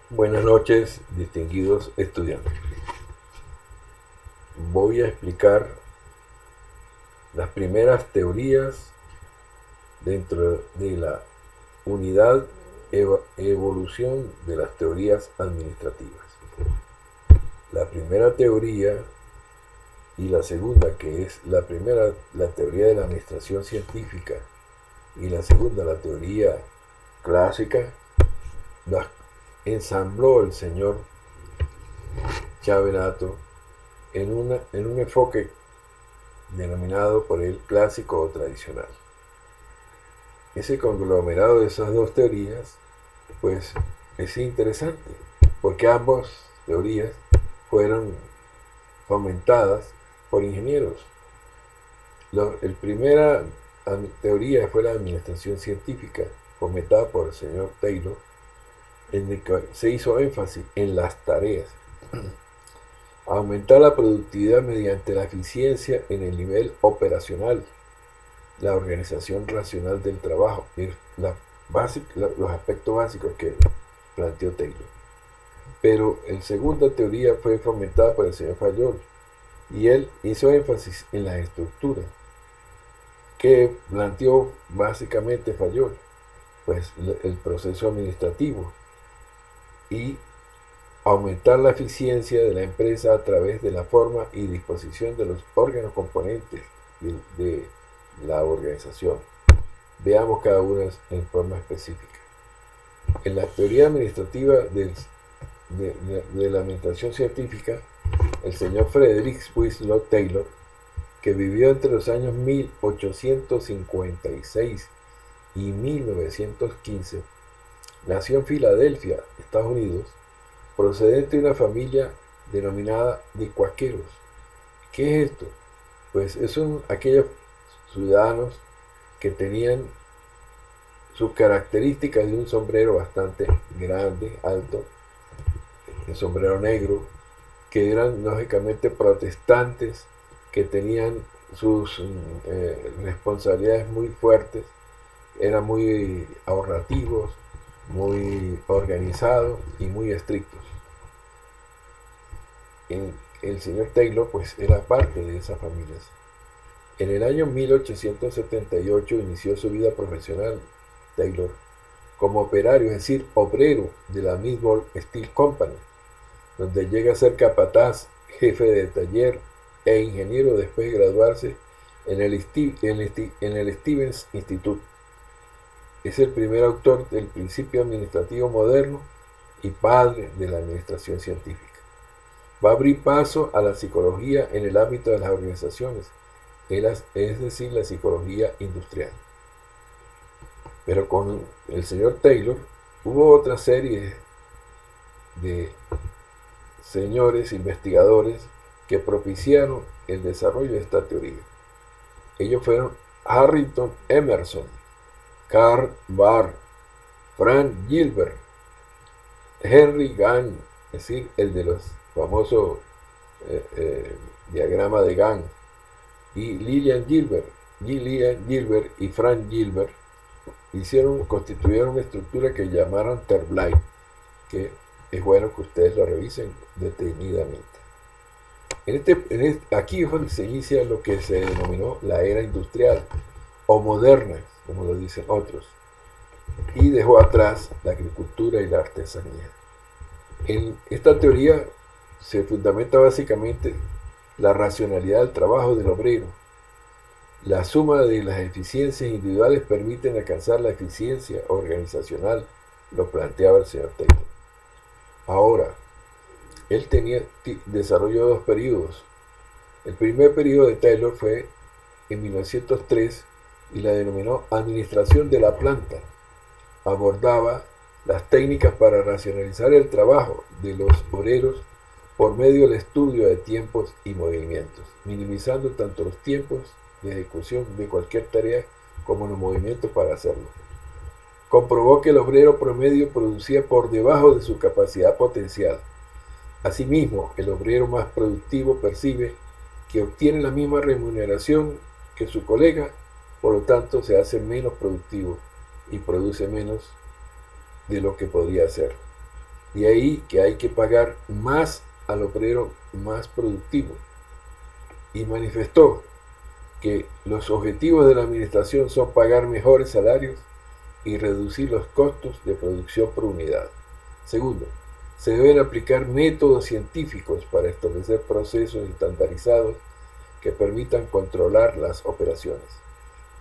Buenas noches, distinguidos estudiantes. Voy a explicar las primeras teorías dentro de la unidad evolución de las teorías administrativas. La primera teoría y la segunda, que es la primera, la teoría de la administración científica, y la segunda, la teoría clásica, las ensambló el señor Chaverato en un enfoque denominado por él clásico o tradicional. Ese conglomerado de esas dos teorías, pues es interesante, porque ambas teorías fueron fomentadas por ingenieros. La primera teoría fue la administración científica, fomentada por el señor Taylor, en el que se hizo énfasis en las tareas. Aumentar la productividad mediante la eficiencia en el nivel operacional, la organización racional del trabajo, los aspectos básicos que planteó Taylor. Pero la segunda teoría fue fomentada por el señor Fayol, y él hizo énfasis en las estructuras que planteó básicamente Fayol, pues el proceso administrativo y aumentar la eficiencia de la empresa a través de la forma y disposición de los órganos componentes de la organización. Veamos cada una en forma específica. En la teoría administrativa de la administración científica, el señor Frederick Winslow Taylor, que vivió entre los años 1856 y 1915, nació en Filadelfia, Estados Unidos, procedente de una familia denominada de cuáqueros. ¿Qué es esto? Pues son aquellos ciudadanos que tenían sus características de un sombrero bastante grande, alto, el sombrero negro, que eran lógicamente protestantes, que tenían sus responsabilidades muy fuertes, eran muy ahorrativos, muy organizados y muy estrictos. El señor Taylor pues era parte de esas familias. En el año 1878 inició su vida profesional Taylor como operario, es decir, obrero de la Midwall Steel Company, donde llega a ser capataz, jefe de taller e ingeniero después de graduarse en el Stevens Institute. Es el primer autor del principio administrativo moderno y padre de la administración científica. Va a abrir paso a la psicología en el ámbito de las organizaciones, es decir, la psicología industrial. Pero con el señor Taylor hubo otra serie de señores investigadores que propiciaron el desarrollo de esta teoría. Ellos fueron Harrington Emerson, Karl Barr, Frank Gilbert, Henry Gann, es decir, el de los famosos diagrama de Gann, y Lillian Gilbert y Frank Gilbert constituyeron una estructura que llamaron Terblight, que es bueno que ustedes lo revisen detenidamente. Aquí es donde se inicia lo que se denominó la era industrial o moderna, como lo dicen otros, y dejó atrás la agricultura y la artesanía. En esta teoría se fundamenta básicamente la racionalidad del trabajo del obrero. La suma de las eficiencias individuales permiten alcanzar la eficiencia organizacional, lo planteaba el señor Taylor. Ahora, él desarrolló dos periodos. El primer periodo de Taylor fue en 1903 y la denominó Administración de la Planta. Abordaba las técnicas para racionalizar el trabajo de los obreros por medio del estudio de tiempos y movimientos, minimizando tanto los tiempos de ejecución de cualquier tarea como los movimientos para hacerlo. Comprobó que el obrero promedio producía por debajo de su capacidad potencial. Asimismo, el obrero más productivo percibe que obtiene la misma remuneración que su colega, por lo tanto se hace menos productivo y produce menos de lo que podría hacer. De ahí que hay que pagar más al obrero más productivo. Y manifestó que los objetivos de la administración son pagar mejores salarios y reducir los costos de producción por unidad. Segundo, se deben aplicar métodos científicos para establecer procesos estandarizados que permitan controlar las operaciones.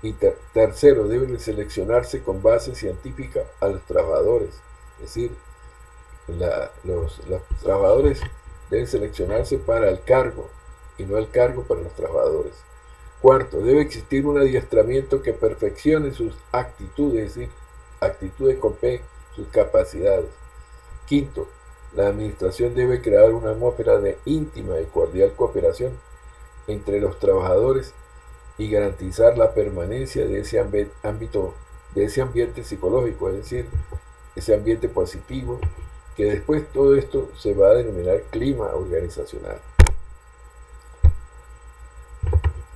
Y tercero, deben seleccionarse con base científica a los trabajadores. Es decir, los trabajadores deben seleccionarse para el cargo y no el cargo para los trabajadores. Cuarto, debe existir un adiestramiento que perfeccione sus actitudes, es decir, actitudes con P, sus capacidades. Quinto, la administración debe crear una atmósfera de íntima y cordial cooperación entre los trabajadores y garantizar la permanencia de ese ámbito, de ese ambiente psicológico, es decir, ese ambiente positivo, que después todo esto se va a denominar clima organizacional.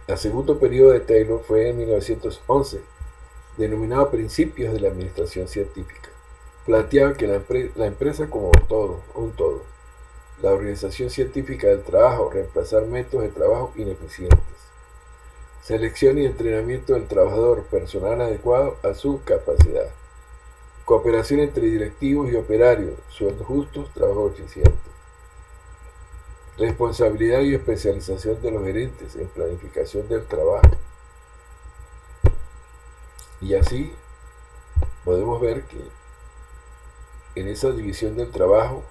El segundo periodo de Taylor fue en 1911, denominado Principios de la Administración Científica. Planteaba que la empresa como un todo, la organización científica del trabajo, reemplazar métodos de trabajo ineficientes, selección y entrenamiento del trabajador, personal adecuado a su capacidad, cooperación entre directivos y operarios, sueldos justos, trabajo eficiente, responsabilidad y especialización de los gerentes en planificación del trabajo. Y así podemos ver que en esa división del trabajo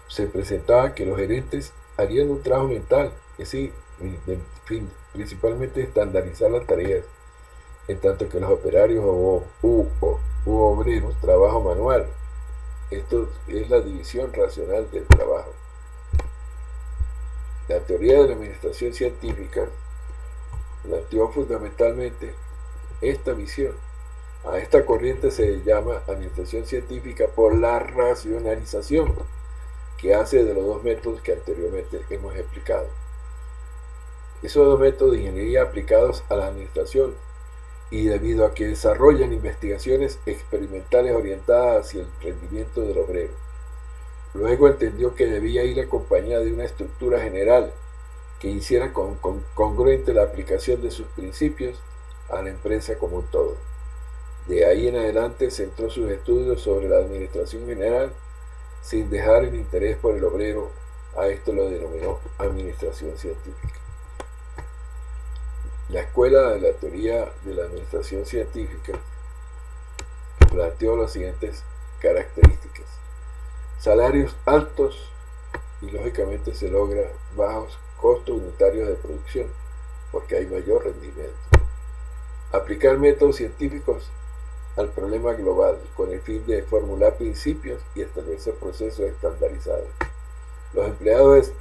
se presentaba que los gerentes harían un trabajo mental, es decir, principalmente estandarizar las tareas, en tanto que los operarios u obreros trabajo manual. Esto es la división racional del trabajo. La teoría de la administración científica planteó fundamentalmente esta visión. A esta corriente se llama administración científica por la racionalización que hace de los dos métodos que anteriormente hemos explicado. Esos dos métodos de ingeniería aplicados a la administración, y debido a que desarrollan investigaciones experimentales orientadas hacia el rendimiento del obrero. Luego entendió que debía ir acompañada de una estructura general que hiciera congruente la aplicación de sus principios a la empresa como un todo. De ahí en adelante centró sus estudios sobre la administración general sin dejar el interés por el obrero. A esto lo denominó administración científica. La escuela de la teoría de la administración científica planteó las siguientes características: salarios altos y lógicamente se logra bajos costos unitarios de producción porque hay mayor rendimiento. Aplicar métodos científicos al problema global con el fin de formular principios y establecer procesos estandarizados. Los empleados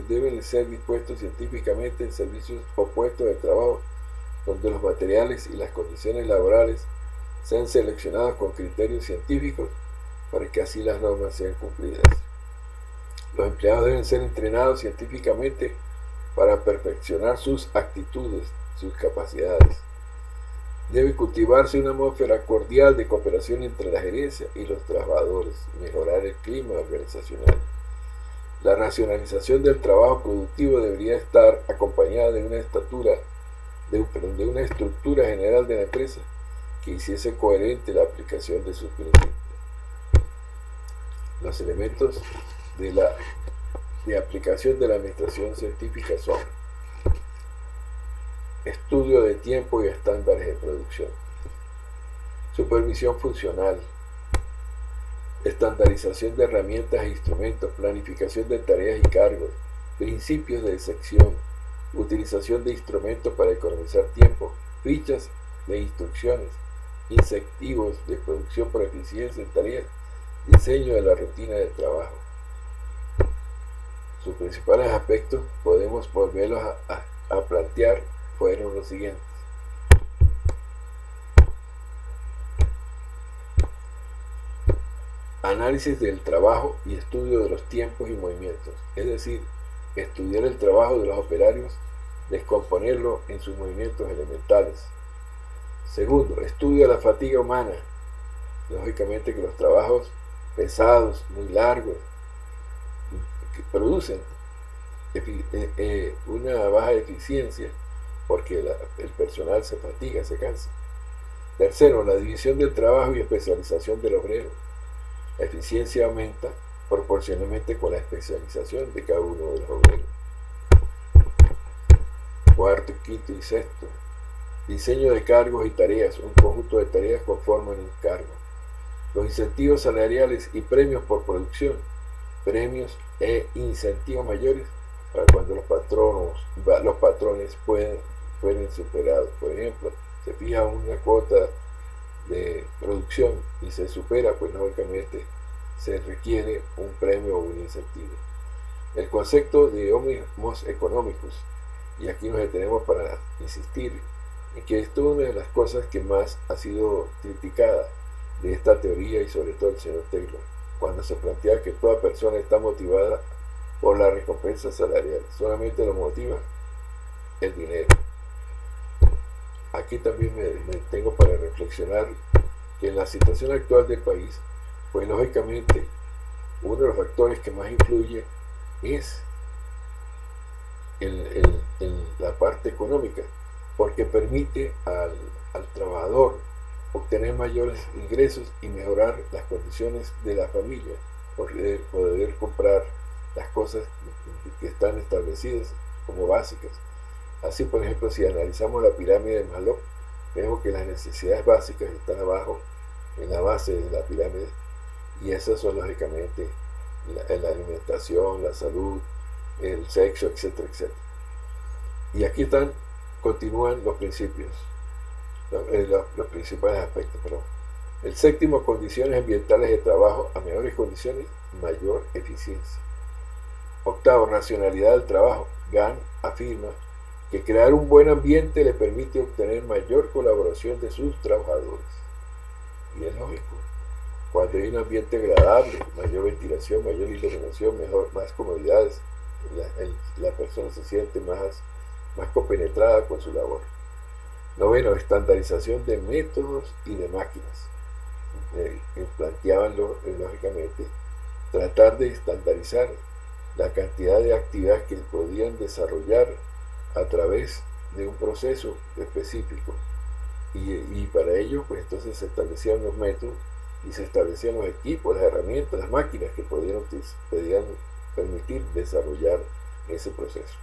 deben ser dispuestos científicamente en servicios o puestos de trabajo donde los materiales y las condiciones laborales sean seleccionados con criterios científicos para que así las normas sean cumplidas. Los empleados deben ser entrenados científicamente para perfeccionar sus actitudes, sus capacidades. Debe cultivarse una atmósfera cordial de cooperación entre la gerencia y los trabajadores, mejorar el clima organizacional. La racionalización del trabajo productivo debería estar acompañada de una estructura general de la empresa que hiciese coherente la aplicación de sus principios. Los elementos de aplicación de la administración científica son: estudio de tiempo y estándares de producción, supervisión funcional, estandarización de herramientas e instrumentos, planificación de tareas y cargos, principios de sección, utilización de instrumentos para economizar tiempo, fichas de instrucciones, incentivos de producción por eficiencia en tareas, diseño de la rutina de trabajo. Sus principales aspectos podemos volverlos a plantear fueron los siguientes: análisis del trabajo y estudio de los tiempos y movimientos, es decir, estudiar el trabajo de los operarios, descomponerlo en sus movimientos elementales. Segundo, estudio de la fatiga humana, lógicamente que los trabajos pesados, muy largos, que producen una baja eficiencia porque el personal se fatiga, se cansa. Tercero, la división del trabajo y especialización del obrero. La eficiencia aumenta proporcionalmente con la especialización de cada uno de los obreros. Cuarto, quinto y sexto, diseño de cargos y tareas. Un conjunto de tareas conforman un cargo. Los incentivos salariales y premios por producción. Premios e incentivos mayores para cuando los patrones pueden superados. Por ejemplo, se fija una cuota de producción y se supera, pues lógicamente se requiere un premio o un incentivo. El concepto de ómnibus económicos, y aquí nos detenemos para insistir en que esto es una de las cosas que más ha sido criticada de esta teoría y sobre todo el señor Taylor, cuando se plantea que toda persona está motivada por la recompensa salarial, solamente lo motiva el dinero. Aquí también me tengo para reflexionar que en la situación actual del país, pues lógicamente uno de los factores que más influye es en la parte económica, porque permite al trabajador obtener mayores ingresos y mejorar las condiciones de la familia, poder comprar las cosas que están establecidas como básicas. Así, por ejemplo, si analizamos la pirámide de Maslow, vemos que las necesidades básicas están abajo, en la base de la pirámide, y esas son lógicamente la alimentación, la salud, el sexo, etcétera, etcétera. Y aquí continúan los principios, los principales aspectos, perdón. El séptimo, condiciones ambientales de trabajo. A mejores condiciones, mayor eficiencia. Octavo, racionalidad del trabajo. Gann afirma que crear un buen ambiente le permite obtener mayor colaboración de sus trabajadores. Y es lógico. Cuando hay un ambiente agradable, mayor ventilación, mayor iluminación, más comodidades, la persona se siente más compenetrada con su labor. Noveno, estandarización de métodos y de máquinas. Planteaban lógicamente tratar de estandarizar la cantidad de actividades que podían desarrollar a través de un proceso específico, y para ello pues entonces se establecían los métodos y se establecían los equipos, las herramientas, las máquinas que podían permitir desarrollar ese proceso.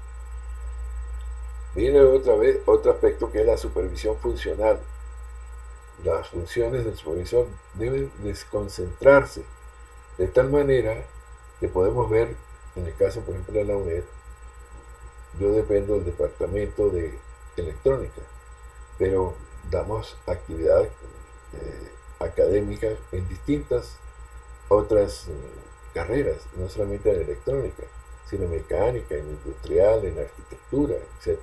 Viene otro aspecto, que es la supervisión funcional. Las funciones del supervisor deben desconcentrarse de tal manera que podemos ver, en el caso por ejemplo de la UNED, yo dependo del departamento de electrónica, pero damos actividad académica en distintas otras carreras, no solamente en electrónica, sino en mecánica, en industrial, en arquitectura, etc.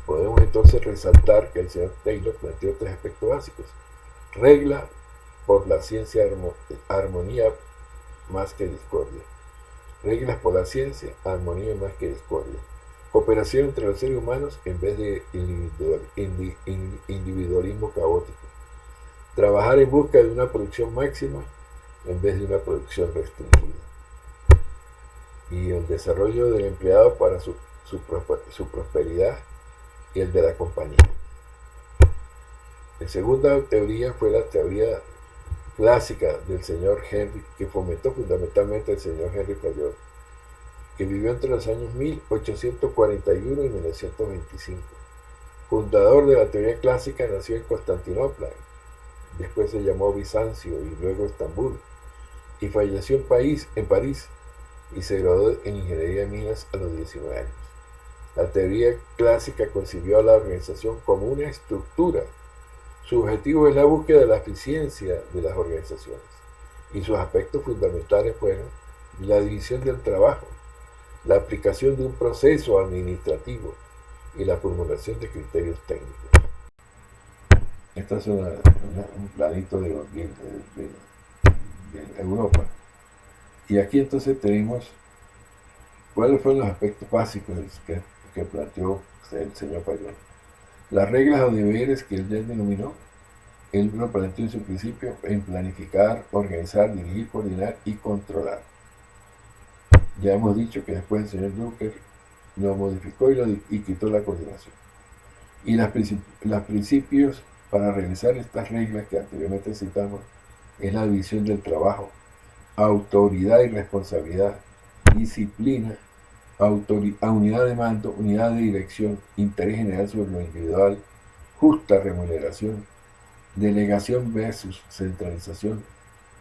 Podemos entonces resaltar que el señor Taylor planteó tres aspectos básicos. Regla por la ciencia, armonía más que discordia. Reglas por la ciencia, armonía más que discordia. Cooperación entre los seres humanos en vez de individualismo caótico. Trabajar en busca de una producción máxima en vez de una producción restringida. Y el desarrollo del empleado para su prosperidad y el de la compañía. La segunda teoría fue la teoría clásica del señor Henry, que fomentó fundamentalmente el señor Henry Fayol, que vivió entre los años 1841 y 1925. Fundador de la teoría clásica, nació en Constantinopla, después se llamó Bizancio y luego Estambul, y falleció en París, y se graduó en ingeniería de minas a los 19 años. La teoría clásica concibió a la organización como una estructura. Su objetivo es la búsqueda de la eficiencia de las organizaciones, y sus aspectos fundamentales fueron la división del trabajo, la aplicación de un proceso administrativo y la formulación de criterios técnicos. Este es un planito de Europa. Y aquí entonces tenemos cuáles fueron los aspectos básicos que planteó el señor Fayol. Las reglas o deberes que él ya denominó Él lo planteó en su principio en planificar, organizar, dirigir, coordinar y controlar. Ya hemos dicho que después el señor Drucker lo modificó y quitó la coordinación. Y los principios para realizar estas reglas que anteriormente citamos es la división del trabajo, autoridad y responsabilidad, disciplina, unidad de mando, unidad de dirección, interés general sobre lo individual, justa remuneración, delegación versus centralización,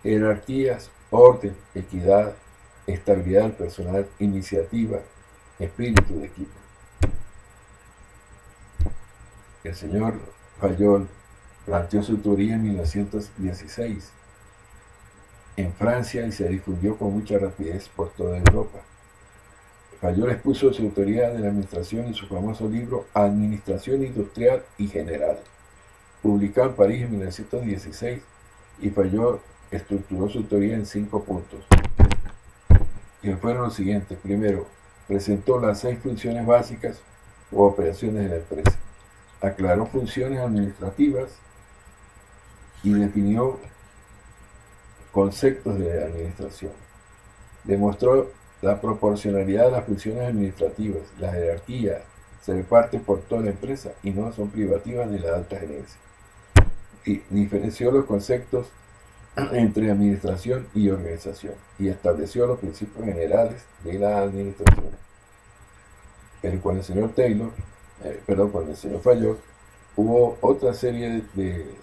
jerarquías, orden, equidad, estabilidad del personal, iniciativa, espíritu de equipo. El señor Fayol planteó su teoría en 1916 en Francia y se difundió con mucha rapidez por toda Europa. Fayol expuso su teoría de la administración en su famoso libro Administración Industrial y General, publicado en París en 1916, y Fayol estructuró su teoría en 5 puntos, que fueron los siguientes. Primero, presentó las 6 funciones básicas o operaciones de la empresa. Aclaró funciones administrativas y definió conceptos de administración. Demostró la proporcionalidad de las funciones administrativas. La jerarquía se reparte por toda la empresa y no son privativas de la alta gerencia. Y diferenció los conceptos entre administración y organización y estableció los principios generales de la administración. Pero con el señor con el señor Fayol, hubo otra serie de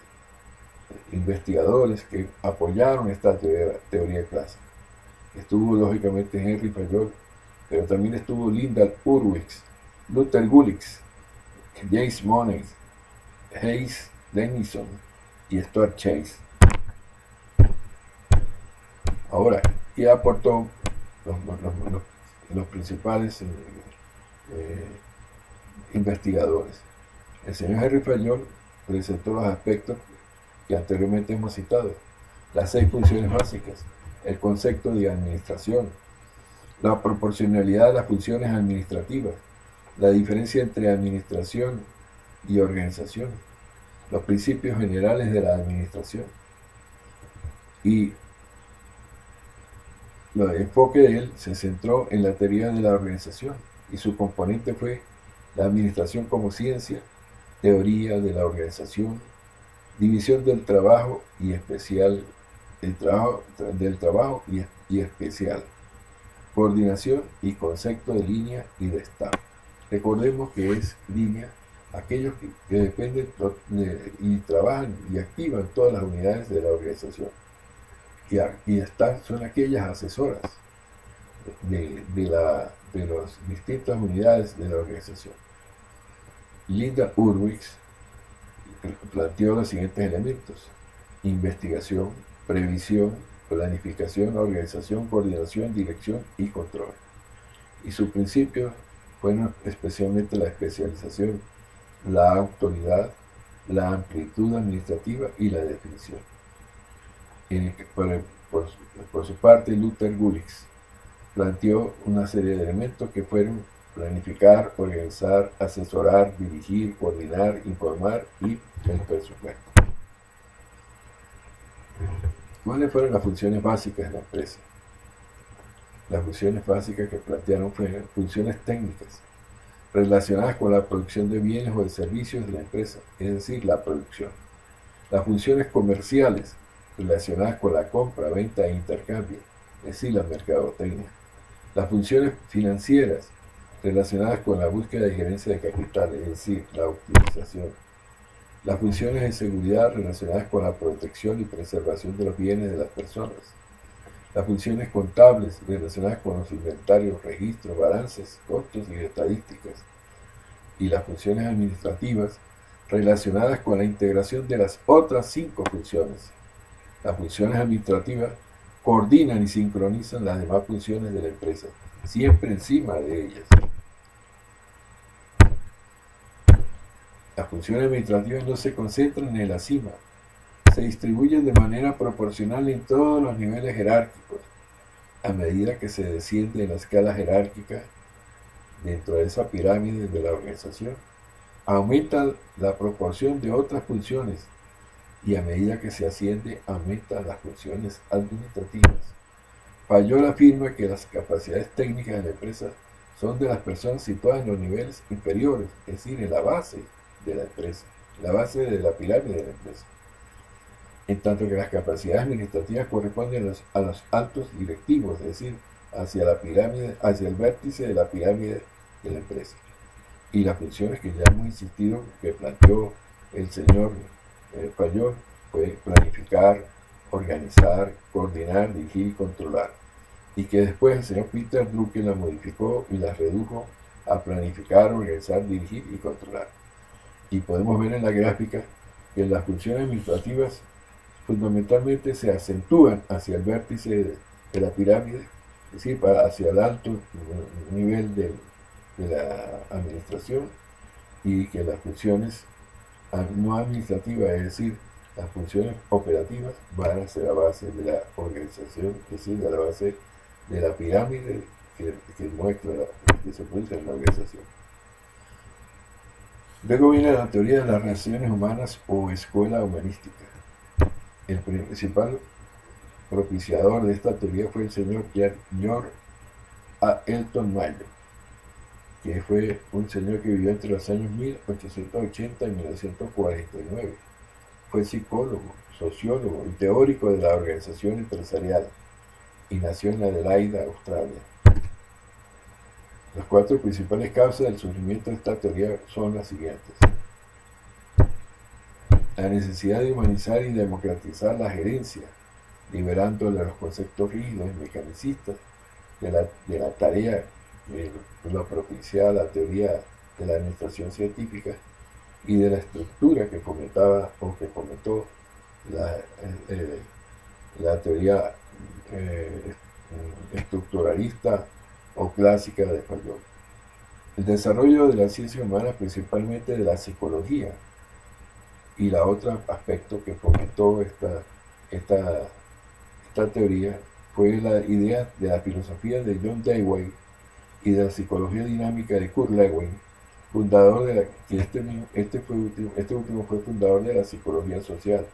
investigadores que apoyaron esta teoría clásica. Estuvo lógicamente Henry Fayol, pero también estuvo Lyndall Urwix, Luther Gulick, James Money, Hayes Denison y Stuart Chase. Ahora, ¿qué aportó los principales investigadores? El señor Henry Fayol presentó los aspectos que anteriormente hemos citado, las 6 funciones básicas, el concepto de administración, la proporcionalidad de las funciones administrativas, la diferencia entre administración y organización, los principios generales de la administración. Y el enfoque de él se centró en la teoría de la organización y su componente fue la administración como ciencia, teoría de la organización, división del trabajo y especial, del trabajo y especial, coordinación y concepto de línea y de estado. Recordemos que es línea aquellos que dependen y trabajan y activan todas las unidades de la organización. Y son aquellas asesoras de las distintas unidades de la organización. Linda Urwix planteó los siguientes elementos: investigación, previsión, planificación, organización, coordinación, dirección y control. Y sus principios fueron especialmente la especialización, la autoridad, la amplitud administrativa y la definición. Por su parte, Luther Gulick planteó una serie de elementos que fueron planificar, organizar, asesorar, dirigir, coordinar, informar y el presupuesto. ¿Cuáles fueron las funciones básicas de la empresa? Las funciones básicas que plantearon fueron funciones técnicas relacionadas con la producción de bienes o de servicios de la empresa, es decir, la producción. Las funciones comerciales relacionadas con la compra, venta e intercambio, es decir, la mercadotecnia. Las funciones financieras relacionadas con la búsqueda y gerencia de capital, es decir, la optimización. Las funciones de seguridad relacionadas con la protección y preservación de los bienes de las personas. Las funciones contables relacionadas con los inventarios, registros, balances, costos y estadísticas. Y las funciones administrativas relacionadas con la integración de las otras 5 funciones. Las funciones administrativas coordinan y sincronizan las demás funciones de la empresa, siempre encima de ellas. Las funciones administrativas no se concentran en la cima, se distribuyen de manera proporcional en todos los niveles jerárquicos. A medida que se desciende en la escala jerárquica dentro de esa pirámide de la organización, aumenta la proporción de otras funciones y a medida que se asciende aumentan las funciones administrativas. Fayol afirma que las capacidades técnicas de la empresa son de las personas situadas en los niveles inferiores, es decir, en la base de la empresa, la base de la pirámide de la empresa, en tanto que las capacidades administrativas corresponden a los altos directivos, es decir, hacia la pirámide, hacia el vértice de la pirámide de la empresa. Y las funciones que ya hemos insistido que planteó el señor Fayol fue planificar, organizar, coordinar, dirigir y controlar. Y que después el señor Peter Drucker la modificó y la redujo a planificar, organizar, dirigir y controlar. Y podemos ver en la gráfica que las funciones administrativas fundamentalmente se acentúan hacia el vértice de la pirámide, es decir, hacia el alto nivel de la administración, y que las funciones no administrativas, es decir, las funciones operativas, van hacia la base de la organización, es decir, de la base de la pirámide que muestra que se produce en la organización. Luego viene la teoría de las relaciones humanas o escuela humanística. El principal propiciador de esta teoría fue el señor George Elton Mayo, que fue un señor que vivió entre los años 1880 y 1949. Fue psicólogo, sociólogo y teórico de la organización empresarial y nació en Adelaida, Australia. Las 4 principales causas del surgimiento de esta teoría son las siguientes: la necesidad de humanizar y democratizar la gerencia, liberándole a los conceptos rígidos y mecanicistas de la tarea que lo propicia la teoría de la administración científica y de la estructura que fomentaba o que fomentó la teoría estructuralista o clásica de Fayol. El desarrollo de la ciencia humana, principalmente de la psicología, y la otro aspecto que fomentó esta teoría fue la idea de la filosofía de John Dewey y de la psicología dinámica de Kurt Lewin, fundador de la que este último fue fundador de la psicología social.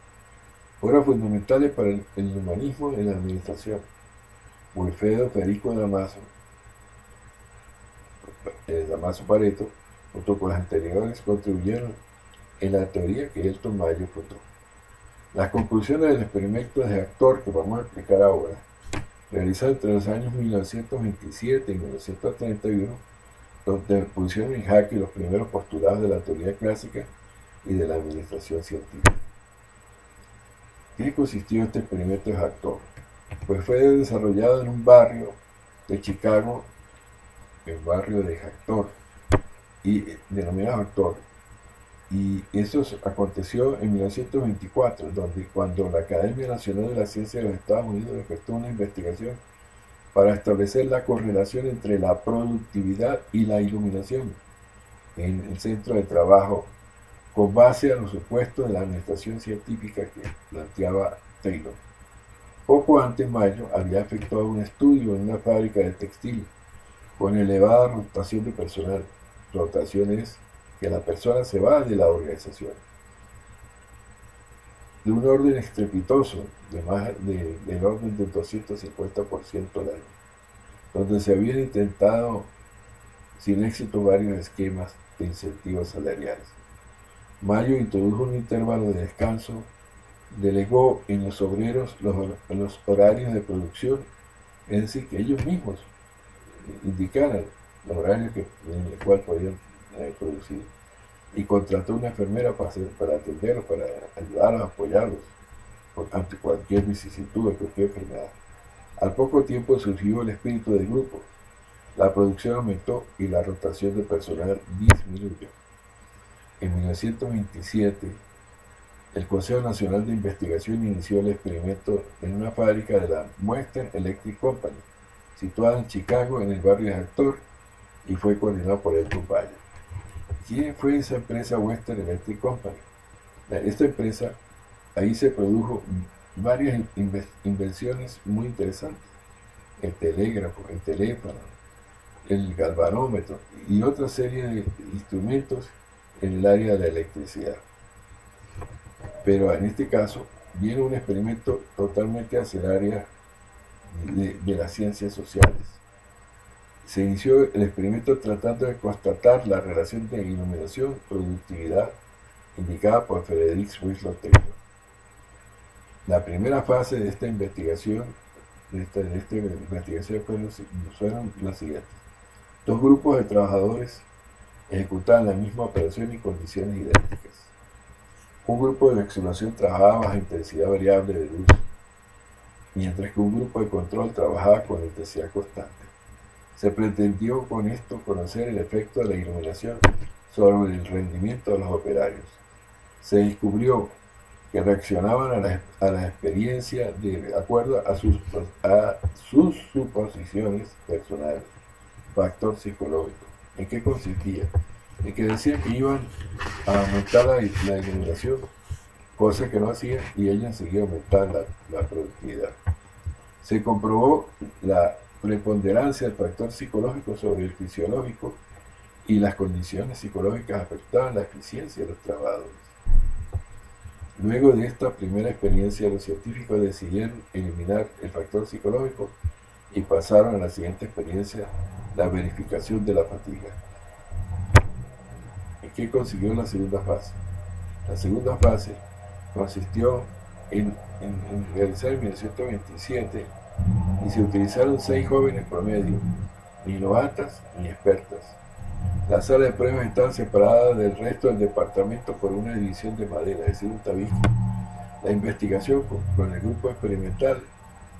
Fueron fundamentales para el humanismo en la administración. Wilfredo Federico Damaso Pareto, junto con las anteriores, contribuyeron en la teoría que Elton Mayo fundó. Las conclusiones del experimento de actor que vamos a explicar ahora, realizado entre los años 1927 y 1931, donde pusieron en jaque los primeros postulados de la teoría clásica y de la administración científica. ¿Qué consistió este experimento de actor? Pues fue desarrollado en un barrio de Chicago, el barrio de Actor, y denominado Actor. Y eso aconteció en 1924, cuando la Academia Nacional de la Ciencia de los Estados Unidos efectuó una investigación para establecer la correlación entre la productividad y la iluminación en el centro de trabajo, con base a los supuestos de la administración científica que planteaba Taylor. Poco antes, Mayo había efectuado un estudio en una fábrica de textil con elevada rotación de personal. Rotación es que la persona se va de la organización, de un orden estrepitoso, del orden del 250% al año, donde se habían intentado sin éxito varios esquemas de incentivos salariales. Mayo introdujo un intervalo de descanso, delegó en los obreros los horarios de producción, es decir, que ellos mismos indicaran los horarios en el cual podían producir, y contrató una enfermera para atenderlos, para ayudarlos, apoyarlos ante cualquier vicisitud de cualquier enfermedad. Al poco tiempo surgió el espíritu del grupo, la producción aumentó y la rotación de personal disminuyó. En 1927, el Consejo Nacional de Investigación inició el experimento en una fábrica de la Western Electric Company, situada en Chicago, en el barrio de Actor, y fue coordinado por Elton Mayo. ¿Quién fue esa empresa Western Electric Company? Esta empresa, ahí se produjo varias invenciones muy interesantes: el telégrafo, el teléfono, el galvanómetro y otra serie de instrumentos en el área de la electricidad. pero en este caso viene un experimento totalmente hacia el área de las ciencias sociales. Se inició el experimento tratando de constatar la relación de iluminación-productividad indicada por Frederick Winslow Taylor. La primera fase de esta investigación, fueron las siguientes. Dos grupos de trabajadores ejecutaban la misma operación en condiciones idénticas. Un grupo de observación trabajaba bajo intensidad variable de luz, mientras que un grupo de control trabajaba con intensidad constante. Se pretendió con esto conocer el efecto de la iluminación sobre el rendimiento de los operarios. Se descubrió que reaccionaban a la experiencia de acuerdo a sus suposiciones personales. Factor psicológico. ¿En qué consistía? En que decían que iban a aumentar la iluminación, cosa que no hacían, y ellas seguían aumentando la productividad. Se comprobó la preponderancia del factor psicológico sobre el fisiológico y las condiciones psicológicas afectaban la eficiencia de los trabajadores. Luego de esta primera experiencia, los científicos decidieron eliminar el factor psicológico y pasaron a la siguiente experiencia, la verificación de la fatiga. ¿En qué consiguió la segunda fase? La segunda fase consistió en realizar en 1927 y se utilizaron 6 jóvenes promedio, ni novatas ni expertas. La sala de pruebas estaba separada del resto del departamento por una división de madera, es decir, un tabique. La investigación con el grupo experimental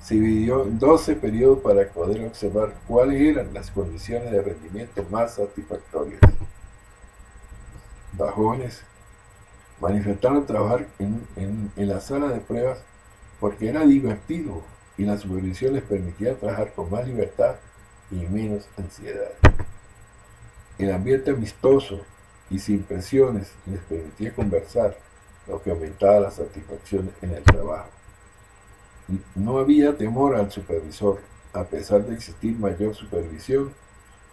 se dividió en 12 periodos para poder observar cuáles eran las condiciones de rendimiento más satisfactorias. Los jóvenes manifestaron trabajar en la sala de pruebas porque era divertido y la supervisión les permitía trabajar con más libertad y menos ansiedad. El ambiente amistoso y sin presiones les permitía conversar, lo que aumentaba la satisfacción en el trabajo. No había temor al supervisor, a pesar de existir mayor supervisión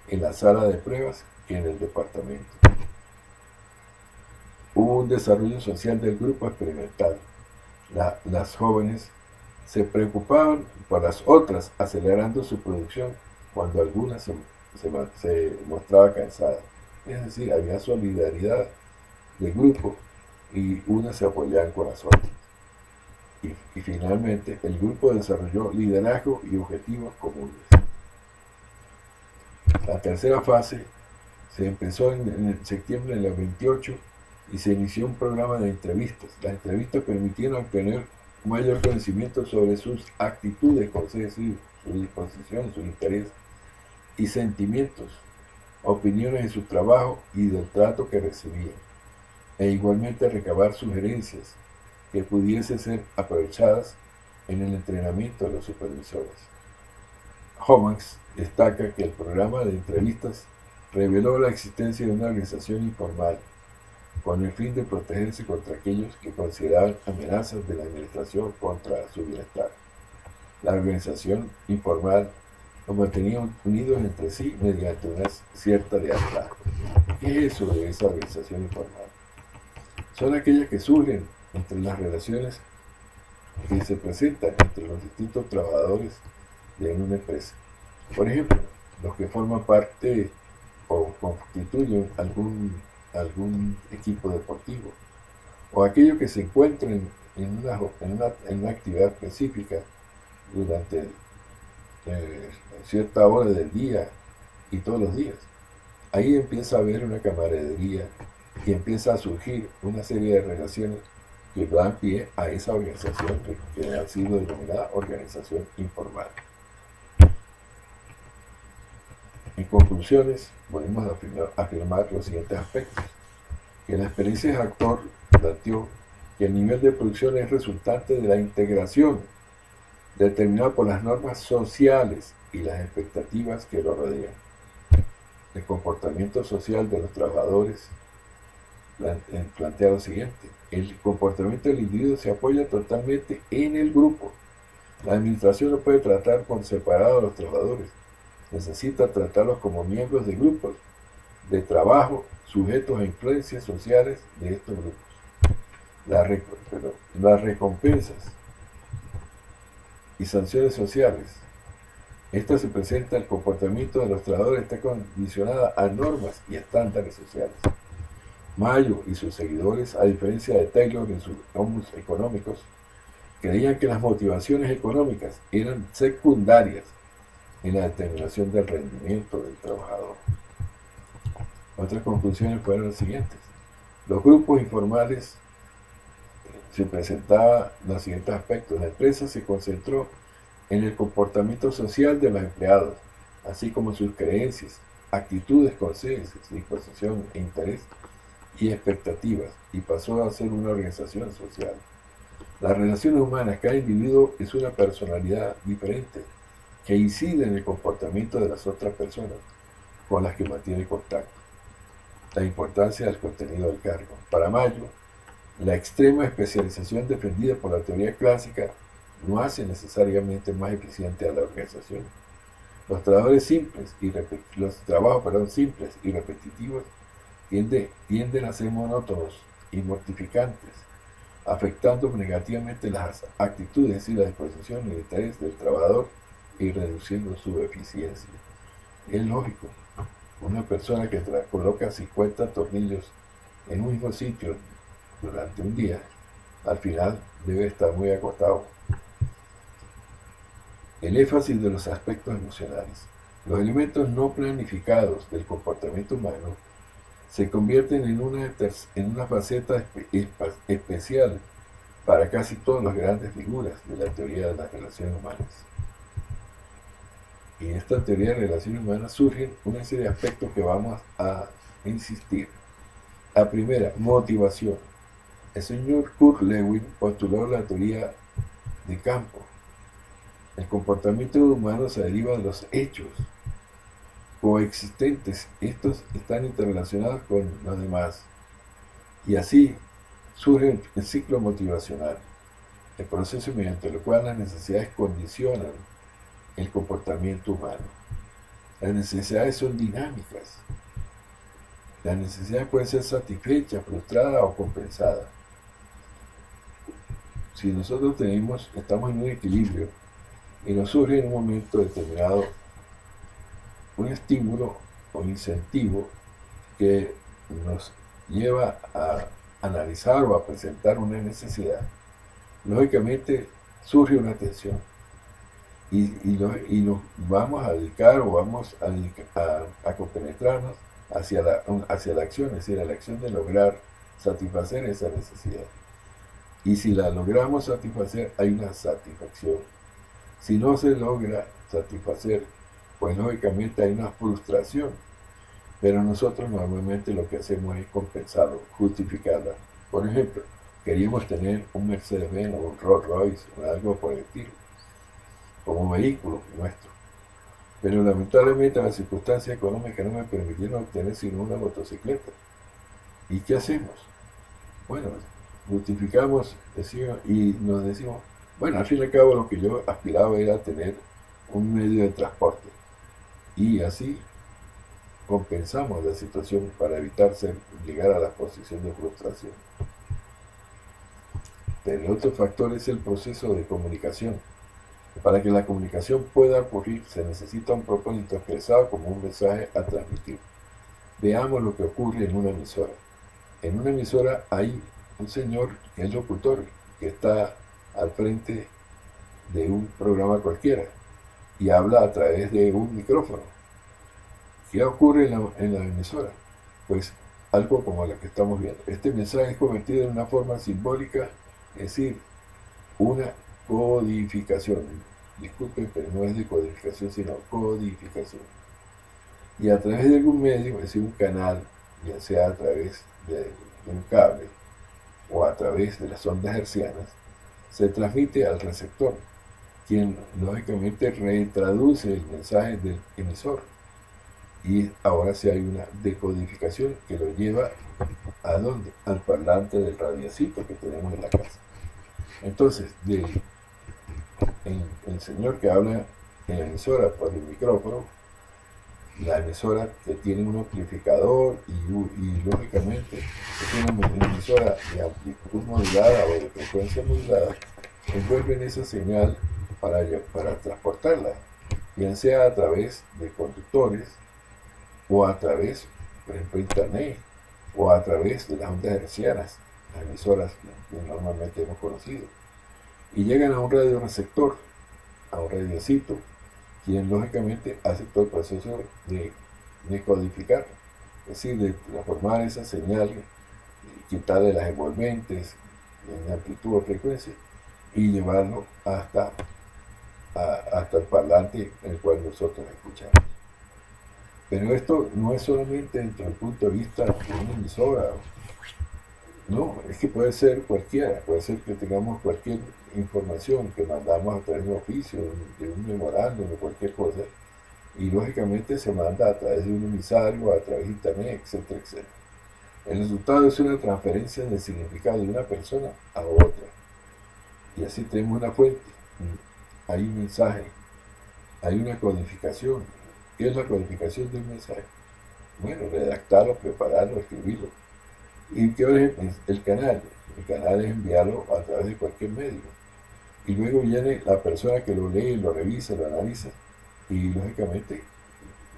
en la sala de pruebas que en el departamento. Hubo un desarrollo social del grupo experimental. Las jóvenes se preocupaban por las otras, acelerando su producción cuando alguna se mostraba cansada. Es decir, había solidaridad de grupo y unas se apoyaban con las otras. Y finalmente, el grupo desarrolló liderazgo y objetivos comunes. La tercera fase se empezó en septiembre del 28 y se inició un programa de entrevistas. Las entrevistas permitieron obtener un mayor conocimiento sobre sus actitudes, es decir, su disposición, su interés y sentimientos, opiniones de su trabajo y del trato que recibían, e igualmente recabar sugerencias que pudiesen ser aprovechadas en el entrenamiento de los supervisores. Homans destaca que el programa de entrevistas reveló la existencia de una organización informal con el fin de protegerse contra aquellos que consideraban amenazas de la administración contra su bienestar. La organización informal los mantenía unidos entre sí mediante una cierta lealtad. ¿Qué es eso de esa organización informal? Son aquellas que surgen entre las relaciones que se presentan entre los distintos trabajadores de una empresa. Por ejemplo, los que forman parte o constituyen algún equipo deportivo, o aquellos que se encuentran en una actividad específica durante cierta hora del día y todos los días. Ahí empieza a haber una camaradería y empieza a surgir una serie de relaciones que dan pie a esa organización que ha sido denominada organización informal. En conclusiones, podemos afirmar los siguientes aspectos. Que la experiencia de actor planteó que el nivel de producción es resultante de la integración determinada por las normas sociales y las expectativas que lo rodean. El comportamiento social de los trabajadores plantea lo siguiente: el comportamiento del individuo se apoya totalmente en el grupo. La administración no puede tratar por separado a los trabajadores, necesita tratarlos como miembros de grupos de trabajo sujetos a influencias sociales de estos grupos. Las recompensas y sanciones sociales. Esta se presenta, el comportamiento de los trabajadores está condicionada a normas y estándares sociales. Mayo y sus seguidores, a diferencia de Taylor en sus Homus económicos, creían que las motivaciones económicas eran secundarias en la determinación del rendimiento del trabajador. Otras conclusiones fueron las siguientes. Los grupos informales se presentaban los siguientes aspectos. La empresa se concentró en el comportamiento social de los empleados, así como sus creencias, actitudes, conciencias, disposición e interés y expectativas, y pasó a ser una organización social. Las relaciones humanas, cada individuo es una personalidad diferente que incide en el comportamiento de las otras personas con las que mantiene contacto. La importancia del contenido del cargo. Para Mayo, la extrema especialización defendida por la teoría clásica no hace necesariamente más eficiente a la organización. Los trabajos simples y repetitivos tienden a ser monótonos y mortificantes, afectando negativamente las actitudes y la disposición y el interés del trabajador y reduciendo su eficiencia. Es lógico, una persona que coloca 50 tornillos en un mismo sitio durante un día, al final debe estar muy agotado. El énfasis de los aspectos emocionales. Los elementos no planificados del comportamiento humano se convierten en una faceta especial para casi todas las grandes figuras de la teoría de las relaciones humanas. Y en esta teoría de relaciones humanas surgen una serie de aspectos que vamos a insistir. La primera, motivación. El señor Kurt Lewin postuló la teoría de campo. El comportamiento humano se deriva de los hechos coexistentes. Estos están interrelacionados con los demás. Y así surge el ciclo motivacional, el proceso mediante el cual las necesidades condicionan el comportamiento humano. Las necesidades son dinámicas. La necesidad puede ser satisfecha, frustrada o compensada. Si nosotros estamos en un equilibrio y nos surge en un momento determinado un estímulo o incentivo que nos lleva a analizar o a presentar una necesidad, lógicamente surge una tensión y nos vamos a dedicar o vamos a compenetrarnos hacia la acción, es decir, a la acción de lograr satisfacer esa necesidad. Y si la logramos satisfacer, hay una satisfacción. Si no se logra satisfacer, pues lógicamente hay una frustración. Pero nosotros normalmente lo que hacemos es compensarlo, justificarla. Por ejemplo, queríamos tener un Mercedes-Benz o un Rolls-Royce o algo por el estilo, como vehículo nuestro. Pero lamentablemente las circunstancias económicas no me permitieron obtener sino una motocicleta. ¿Y qué hacemos? Bueno, justificamos y nos decimos, bueno, al fin y al cabo lo que yo aspiraba era tener un medio de transporte. Y así compensamos la situación para evitar llegar a la posición de frustración. Pero el otro factor es el proceso de comunicación. Para que la comunicación pueda ocurrir, se necesita un propósito expresado como un mensaje a transmitir. Veamos lo que ocurre en una emisora. En una emisora hay un señor que es locutor, que está al frente de un programa cualquiera y habla a través de un micrófono. ¿Qué ocurre en la emisora? Pues algo como lo que estamos viendo. Este mensaje es convertido en una forma simbólica, es decir, una codificación. Disculpen, pero no es de codificación, sino codificación. Y a través de algún medio, es decir, un canal, ya sea a través de un cable o a través de las ondas hertzianas, se transmite al receptor, quien lógicamente retraduce el mensaje del emisor. Y ahora sí hay una decodificación que lo lleva ¿a dónde? Al parlante del radiocito que tenemos en la casa. Entonces, el señor que habla en la emisora por el micrófono La emisora que tiene un amplificador y lógicamente es una emisora de amplitud modulada o de frecuencia modulada, envuelven esa señal para transportarla, bien sea a través de conductores o a través, por ejemplo, internet o a través de las ondas hertzianas, las emisoras que normalmente hemos conocido, y llegan a un radioreceptor, a un radiocito, quien lógicamente hace todo el proceso de codificar, es decir, de transformar esa señal, quitarle las envolventes en amplitud o frecuencia y llevarlo hasta el parlante en el cual nosotros escuchamos. Pero esto no es solamente desde el punto de vista de una emisora, no, es que puede ser cualquiera, puede ser que tengamos cualquier información que mandamos a través de un oficio, de un memorándum, de cualquier cosa, y lógicamente se manda a través de un emisario, a través de internet, etcétera, etcétera. El resultado es una transferencia del significado de una persona a otra. Y así tenemos una fuente, hay un mensaje, hay una codificación. ¿Qué es la codificación de un mensaje? Bueno, redactarlo, prepararlo, escribirlo. ¿Y qué es el canal? El canal es enviarlo a través de cualquier medio. Y luego viene la persona que lo lee, lo revisa, lo analiza. Y lógicamente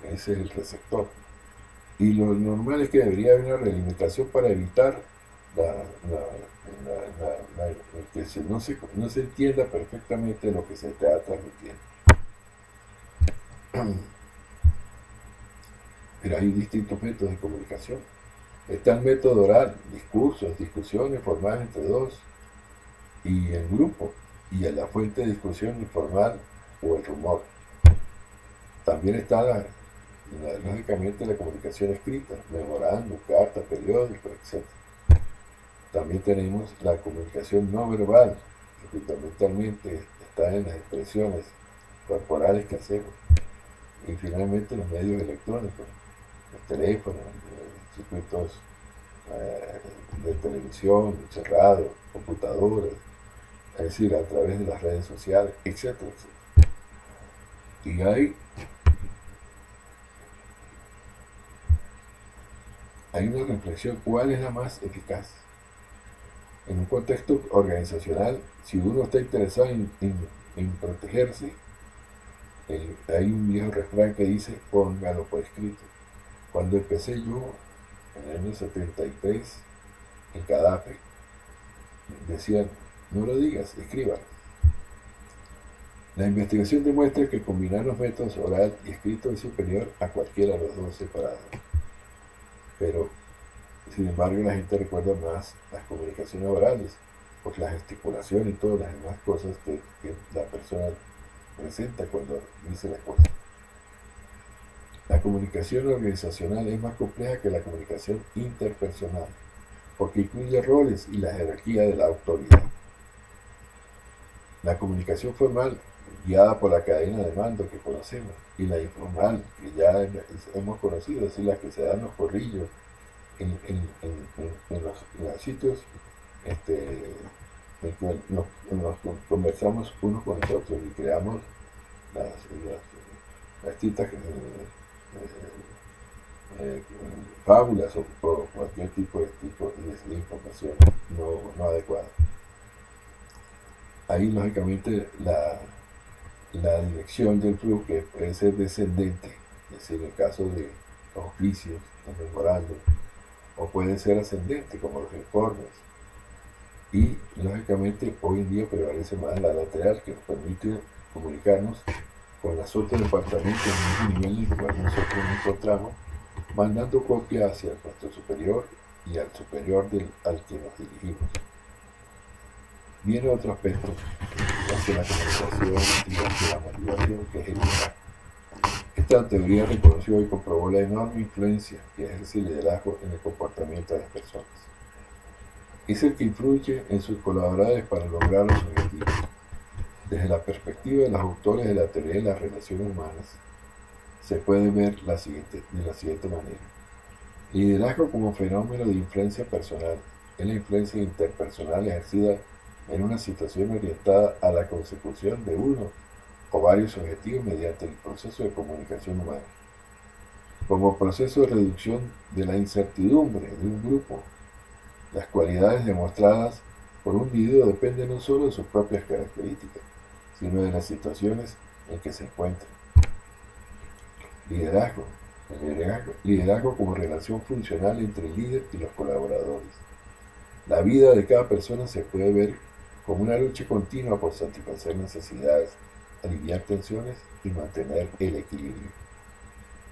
ese es el receptor. Y lo normal es que debería haber una relimitación para evitar que no se entienda perfectamente lo que se está transmitiendo. Pero hay distintos métodos de comunicación. Está el método oral, discursos, discusiones formales entre dos y en grupo, y en la fuente de discusión informal o el rumor. También está lógicamente la comunicación escrita, memorándum, cartas, periódicos, etc. También tenemos la comunicación no verbal, que fundamentalmente está en las expresiones corporales que hacemos. Y finalmente los medios electrónicos, los teléfonos, los circuitos de televisión, cerrados, computadoras, es decir, a través de las redes sociales, etcétera, etcétera. Y hay una reflexión, ¿cuál es la más eficaz? En un contexto organizacional, si uno está interesado en protegerse, hay un viejo refrán que dice, póngalo por escrito. Cuando empecé yo, en el año 73, en Cadape, decían, no lo digas, escríbalo. La investigación demuestra que combinar los métodos oral y escrito es superior a cualquiera de los dos separados. Pero, sin embargo, la gente recuerda más las comunicaciones orales, por la gesticulación y todas las demás cosas que la persona presenta cuando dice las cosas. La comunicación organizacional es más compleja que la comunicación interpersonal, porque incluye roles y la jerarquía de la autoridad. La comunicación formal, guiada por la cadena de mando que conocemos, y la informal, que ya hemos conocido, es decir, las que se dan los corrillos en los sitios en que nos conversamos unos con nosotros y creamos las citas, fábulas o cualquier tipo de información no adecuada. Ahí, lógicamente, la dirección del flujo que puede ser descendente, es decir, en el caso de los oficios, los memorandos, o puede ser ascendente, como los informes. Y, lógicamente, hoy en día prevalece más la lateral, que nos permite comunicarnos con los otros departamentos en el nivel en el cual nosotros nos encontramos, mandando copia hacia nuestro superior y al superior al que nos dirigimos. Viene otro aspecto hacia la comunicación y hacia la motivación, que es el liderazgo. Esta teoría reconoció y comprobó la enorme influencia que ejerce el liderazgo en el comportamiento de las personas. Es el que influye en sus colaboradores para lograr los objetivos. Desde la perspectiva de los autores de la teoría de las relaciones humanas, se puede ver de la siguiente manera. Liderazgo como fenómeno de influencia personal es la influencia interpersonal ejercida en una situación orientada a la consecución de uno o varios objetivos mediante el proceso de comunicación humana. como proceso de reducción de la incertidumbre de un grupo. Las cualidades demostradas por un individuo dependen no solo de sus propias características, sino de las situaciones en que se encuentra. Liderazgo. Liderazgo como relación funcional entre el líder y los colaboradores. La vida de cada persona se puede ver como una lucha continua por satisfacer necesidades, aliviar tensiones y mantener el equilibrio.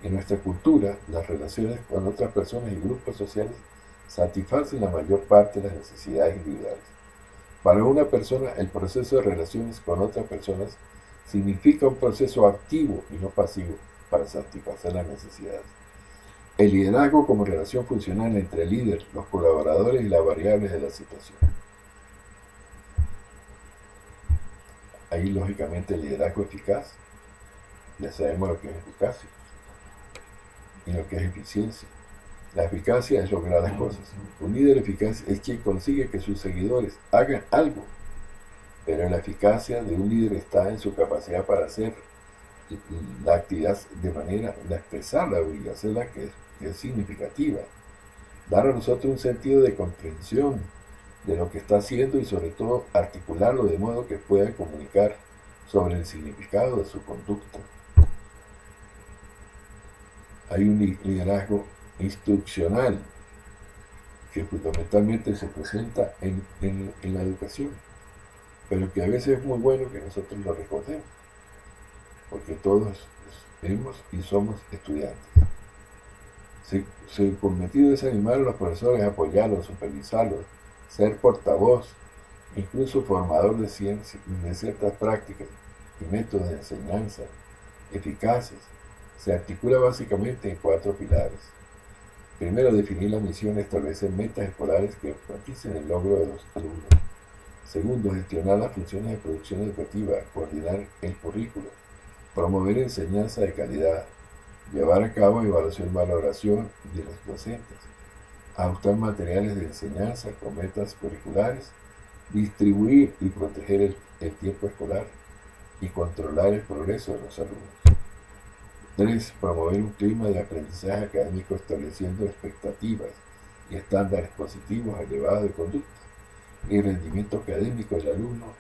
En nuestra cultura, las relaciones con otras personas y grupos sociales satisfacen la mayor parte de las necesidades individuales. Para una persona, el proceso de relaciones con otras personas significa un proceso activo y no pasivo para satisfacer las necesidades. El liderazgo como relación funcional entre el líder, los colaboradores y las variables de la situación. Ahí, lógicamente, el liderazgo eficaz. Ya sabemos lo que es eficacia y lo que es eficiencia. La eficacia es lograr las cosas. Un líder eficaz es quien consigue que sus seguidores hagan algo, pero la eficacia de un líder está en su capacidad para hacer la actividad de manera de expresarla y hacerla que es significativa. Dar a nosotros un sentido de comprensión de lo que está haciendo y sobre todo articularlo de modo que pueda comunicar sobre el significado de su conducta. Hay un liderazgo instruccional que fundamentalmente se presenta en la educación, pero que a veces es muy bueno que nosotros lo recordemos, porque todos hemos y somos estudiantes. Su cometido es animar a los profesores, apoyarlos, supervisarlos, ser portavoz, incluso formador de ciertas prácticas y métodos de enseñanza eficaces. Se articula básicamente en 4 pilares. Primero, definir la misión, establecer metas escolares que enfaticen el logro de los alumnos. Segundo, gestionar las funciones de producción educativa, coordinar el currículo, promover enseñanza de calidad, llevar a cabo evaluación y valoración de los docentes, ajustar materiales de enseñanza con metas curriculares, distribuir y proteger el tiempo escolar y controlar el progreso de los alumnos. 3. Promover un clima de aprendizaje académico estableciendo expectativas y estándares positivos elevados de conducta y rendimiento académico del alumno,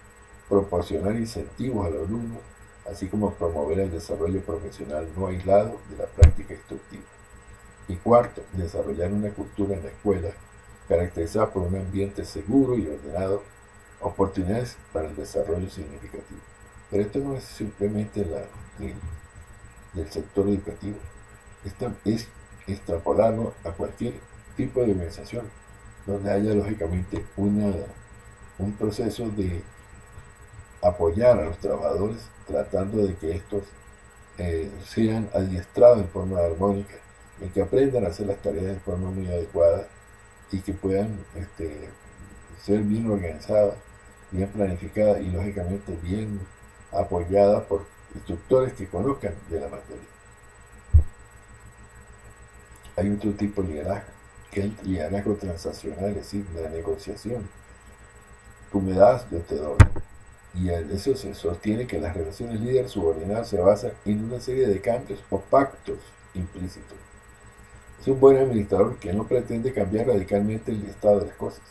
proporcionar incentivos al alumno, así como promover el desarrollo profesional no aislado de la práctica instructiva. Y 4. Desarrollar una cultura en la escuela caracterizada por un ambiente seguro y ordenado, oportunidades para el desarrollo significativo. Pero esto no es simplemente del sector educativo, esto es extrapolarlo a cualquier tipo de organización donde haya lógicamente un proceso de apoyar a los trabajadores tratando de que estos sean adiestrados en forma armónica y que aprendan a hacer las tareas de forma muy adecuada y que puedan ser bien organizadas, bien planificadas y lógicamente bien apoyadas por instructores que conozcan de la materia. Hay otro tipo de liderazgo, que es el liderazgo transaccional, es decir, la negociación. Tú me das, yo te doy. Y en eso se sostiene que las relaciones líder-subordinado se basan en una serie de cambios o pactos implícitos. Es un buen administrador que no pretende cambiar radicalmente el estado de las cosas.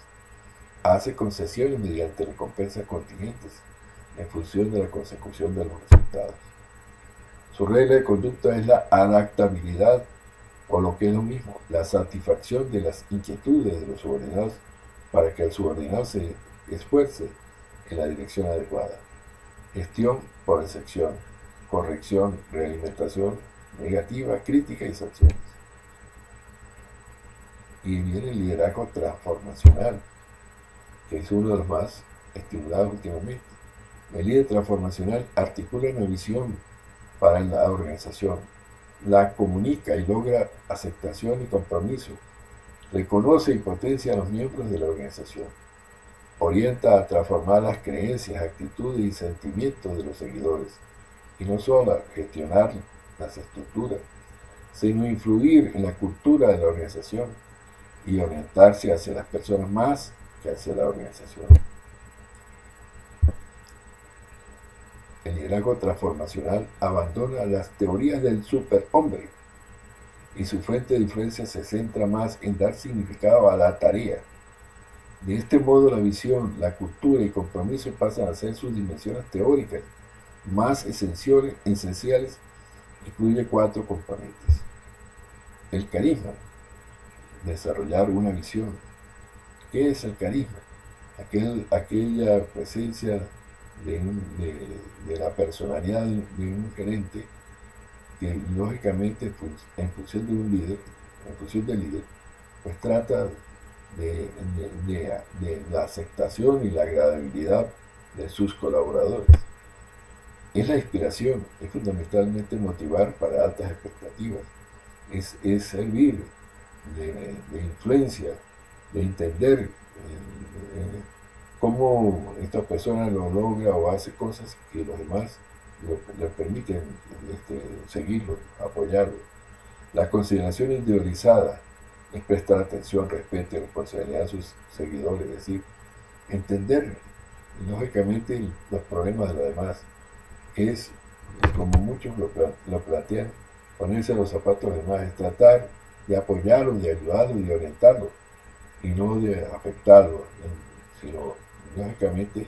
Hace concesiones mediante recompensas contingentes en función de la consecución de los resultados. Su regla de conducta es la adaptabilidad, o lo que es lo mismo, la satisfacción de las inquietudes de los subordinados para que el subordinado se esfuerce en la dirección adecuada. Gestión por excepción, corrección, realimentación negativa, crítica y sanciones. Y viene el liderazgo transformacional, que es uno de los más estimulados últimamente. El líder transformacional articula una visión para la organización, la comunica y logra aceptación y compromiso, reconoce y potencia a los miembros de la organización, orienta a transformar las creencias, actitudes y sentimientos de los seguidores, y no solo a gestionar las estructuras, sino influir en la cultura de la organización y orientarse hacia las personas más que hacia la organización. El liderazgo transformacional abandona las teorías del superhombre y su fuente de influencia se centra más en dar significado a la tarea. De este modo, la visión, la cultura y compromiso pasan a ser sus dimensiones teóricas más esenciales. Incluye 4 componentes. El carisma, desarrollar una visión. ¿Qué es el carisma? Aquella presencia de la personalidad de un gerente que lógicamente pues, en función de un líder, en función del líder, pues trata de la aceptación y la agradabilidad de sus colaboradores. Es la inspiración, es fundamentalmente motivar para altas expectativas, es servir de influencia, de entender cómo esta persona lo logra o hace cosas que los demás le permiten seguirlo, apoyarlo. La consideración individualizada es prestar atención, respeto y responsabilidad a sus seguidores, es decir, entender lógicamente los problemas de los demás. Es, como muchos lo plantean, ponerse los zapatos de los demás, es tratar de apoyarlo, de ayudarlo y de orientarlo, y no de afectarlo, sino lógicamente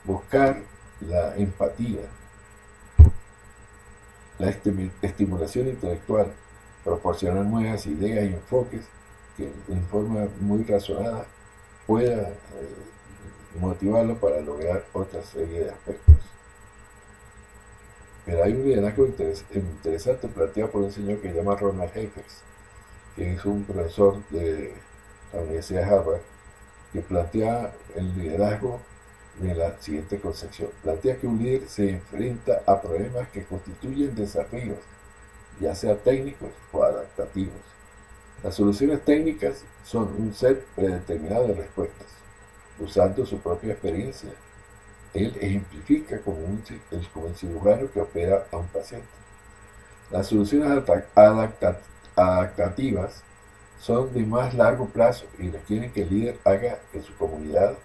buscar la empatía, la estimulación intelectual, proporcionar nuevas ideas y enfoques que en forma muy razonada pueda motivarlo para lograr otra serie de aspectos. Pero hay un liderazgo interesante planteado por un señor que se llama Ronald Heifetz, que es un profesor de la Universidad de Harvard, que plantea el liderazgo de la siguiente concepción. Plantea que un líder se enfrenta a problemas que constituyen desafíos, ya sea técnicos o adaptativos. Las soluciones técnicas son un set predeterminado de respuestas. Usando su propia experiencia, él ejemplifica como el cirujano que opera a un paciente. Las soluciones adaptativas son de más largo plazo y requieren que el líder haga que su comunidad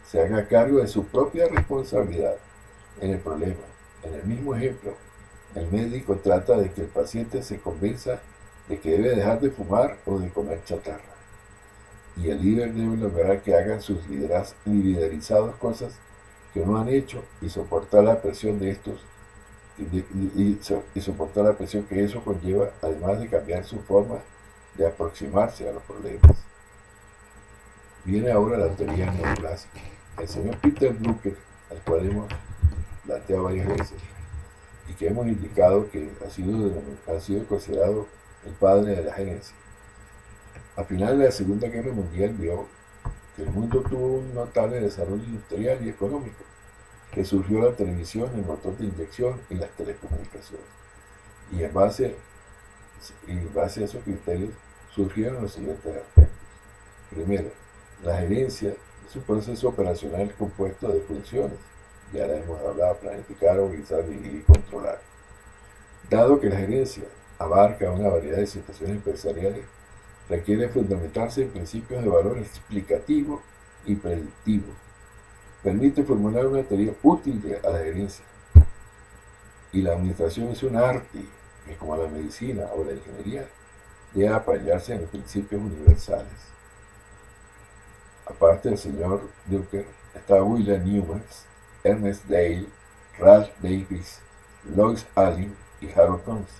se haga cargo de su propia responsabilidad en el problema. En el mismo ejemplo, el médico trata de que el paciente se convenza de que debe dejar de fumar o de comer chatarra. Y el líder debe lograr que hagan sus liderizados cosas que no han hecho y soportar la presión de estos y soportar la presión que eso conlleva, además de cambiar su forma de aproximarse a los problemas. Viene ahora la teoría neoclásica. El señor Peter Drucker, al cual hemos planteado varias veces y que hemos indicado que ha sido considerado el padre de la gerencia. A finales de la Segunda Guerra Mundial vio que el mundo tuvo un notable desarrollo industrial y económico, que surgió la televisión, el motor de inyección y las telecomunicaciones. Y en base a esos criterios surgieron los siguientes aspectos. Primero, la gerencia es un proceso operacional compuesto de funciones. Ya la hemos hablado: planificar, organizar, dirigir y controlar. Dado que la gerencia abarca una variedad de situaciones empresariales, requiere fundamentarse en principios de valor explicativo y predictivo. Permite formular una teoría útil a la gerencia. Y la administración es un arte que, como la medicina o la ingeniería, debe apoyarse en principios universales. Aparte del señor Drucker, está William Newman, Ernest Dale, Ralph Davis, Lois Allen y Harold Combs.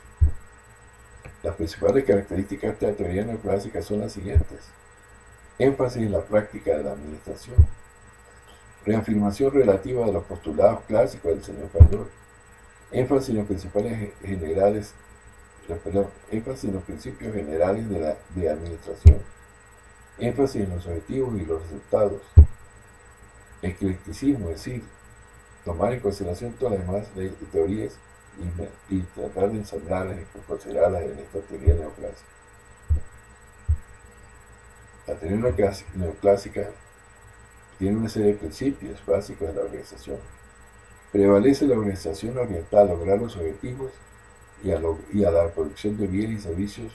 Las principales características de esta teoría neoclásica son las siguientes: énfasis en la práctica de la administración, reafirmación relativa de los postulados clásicos del señor Mayor, énfasis en los principios generales de administración, énfasis en los objetivos y los resultados, eclecticismo, es decir, tomar en consideración todas las demás teorías y tratar de ensamblarlas y considerarlas en esta teoría neoclásica. La teoría neoclásica tiene una serie de principios básicos de la organización. Prevalece la organización orientada a lograr los objetivos y a la producción de bienes y servicios,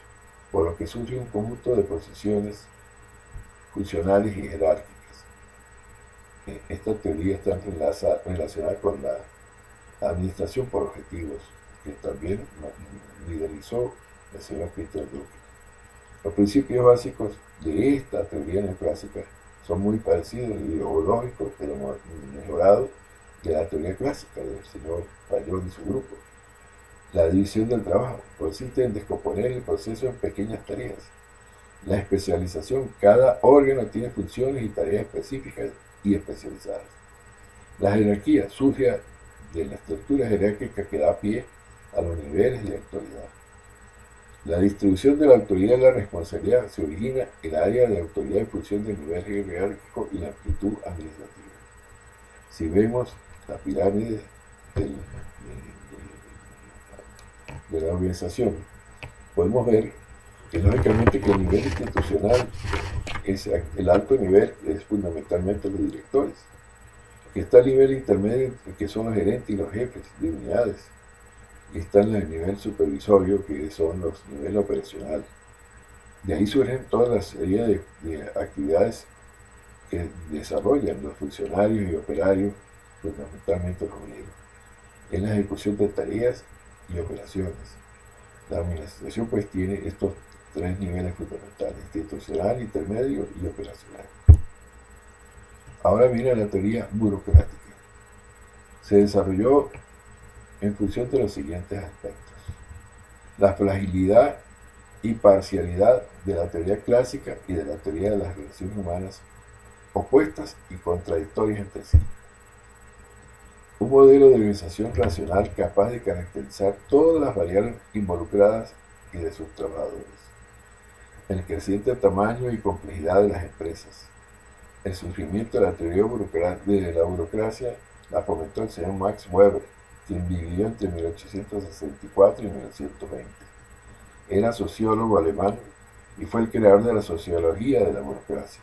por lo que surge un conjunto de posiciones funcionales y jerárquicas. Esta teoría está relacionada con la administración por objetivos, que también liderizó el señor Peter Drucker. Los principios básicos de esta teoría neoclásica son muy parecidos y ideológicos, pero mejorados de la teoría clásica del señor Bayón y su grupo. La división del trabajo consiste en descomponer el proceso en pequeñas tareas. La especialización, cada órgano tiene funciones y tareas específicas y especializadas. La jerarquía surge de la estructura jerárquica que da pie a los niveles de autoridad. La distribución de la autoridad y la responsabilidad se origina en el área de autoridad en función del nivel jerárquico y la amplitud administrativa. Si vemos la pirámide de la organización, podemos ver que lógicamente que el nivel institucional es el alto nivel, es fundamentalmente los directores, que está el nivel intermedio, que son los gerentes y los jefes de unidades, y está en el nivel supervisorio, que son los niveles operacionales. De ahí surgen toda la serie de actividades que desarrollan los funcionarios y operarios, fundamentalmente los obreros, en la ejecución de tareas y operaciones. La administración pues tiene estos tres niveles fundamentales: institucional, intermedio y operacional. Ahora viene la teoría burocrática. Se desarrolló en función de los siguientes aspectos: la fragilidad y parcialidad de la teoría clásica y de la teoría de las relaciones humanas, opuestas y contradictorias entre sí. Un modelo de organización racional capaz de caracterizar todas las variables involucradas y de sus trabajadores. El creciente tamaño y complejidad de las empresas. El surgimiento de la teoría de la burocracia la fomentó el señor Max Weber, quien vivió entre 1864 y 1920. Era sociólogo alemán y fue el creador de la sociología de la burocracia.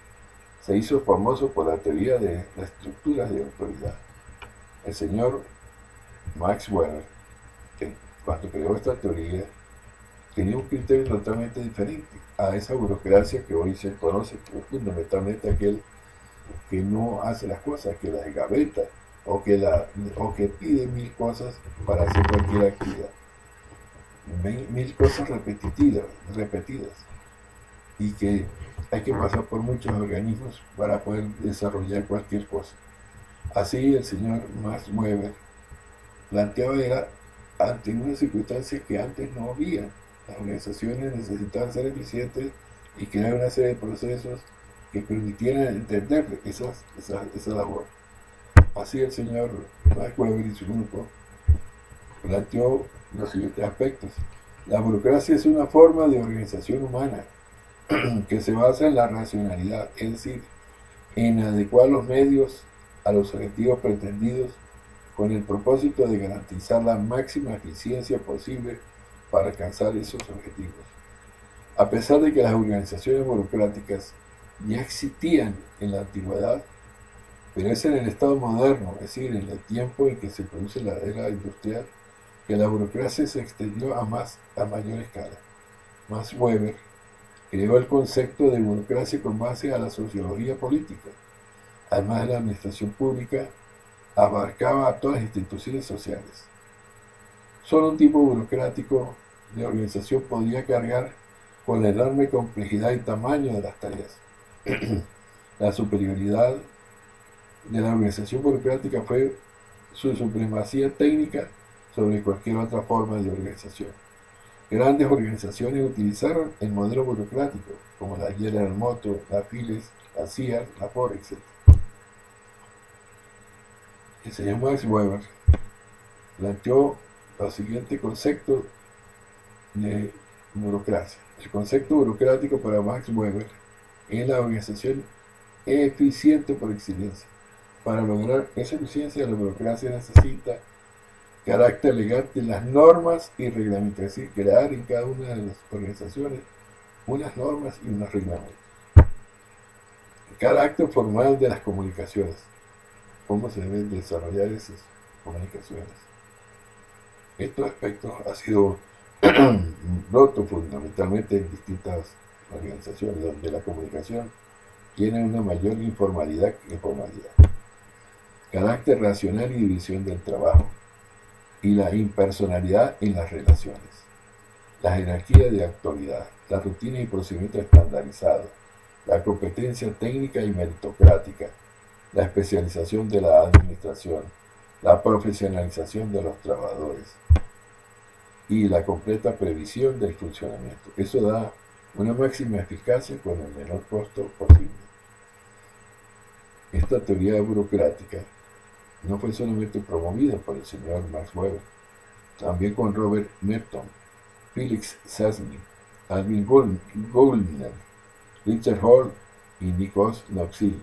Se hizo famoso por la teoría de las estructuras de autoridad. El señor Max Weber, que cuando creó esta teoría, tenía un criterio totalmente diferente a esa burocracia que hoy se conoce, que es fundamentalmente aquel que no hace las cosas, que las gaveta o que pide mil cosas para hacer cualquier actividad. Mil cosas repetidas, y que hay que pasar por muchos organismos para poder desarrollar cualquier cosa. Así el señor Max Weber planteaba era ante una circunstancia que antes no había. Las organizaciones necesitaban ser eficientes y crear una serie de procesos que permitieran entender esa labor. Así el señor Max Weber y su grupo planteó los siguientes aspectos: la burocracia es una forma de organización humana que se basa en la racionalidad, es decir, en adecuar los medios a los objetivos pretendidos con el propósito de garantizar la máxima eficiencia posible para alcanzar esos objetivos. A pesar de que las organizaciones burocráticas ya existían en la antigüedad, pero es en el estado moderno, es decir, en el tiempo en que se produce la era industrial, que la burocracia se extendió a mayor escala. Max Weber creó el concepto de burocracia con base a la sociología política. Además de la administración pública, abarcaba a todas las instituciones sociales. Solo un tipo burocrático de organización podría cargar con la enorme complejidad y tamaño de las tareas. La superioridad de la organización burocrática fue su supremacía técnica sobre cualquier otra forma de organización. Grandes organizaciones utilizaron el modelo burocrático, como la General Motors, la Philips, la Sears, la Ford, etc. El señor Max Weber planteó los siguientes conceptos de burocracia. El concepto burocrático para Max Weber es la organización eficiente por excelencia. Para lograr esa eficiencia, la burocracia necesita carácter legal de las normas y reglamentos, es decir, crear en cada una de las organizaciones unas normas y unos reglamentos. El carácter formal de las comunicaciones, cómo se deben desarrollar esas comunicaciones. Estos aspectos han sido rotos fundamentalmente en distintas organizaciones, donde la comunicación tiene una mayor informalidad que formalidad. Carácter racional y división del trabajo, y la impersonalidad en las relaciones. la jerarquía de autoridad, la rutina y procedimientos estandarizados, la competencia técnica y meritocrática, la especialización de la administración, la profesionalización de los trabajadores y la completa previsión del funcionamiento. Eso da una máxima eficacia con el menor costo posible. Esta teoría burocrática no fue solamente promovida por el señor Max Weber, también con Robert Merton, Felix Sassny, Alvin Goldner, Richard Hall y Nikos Noxil.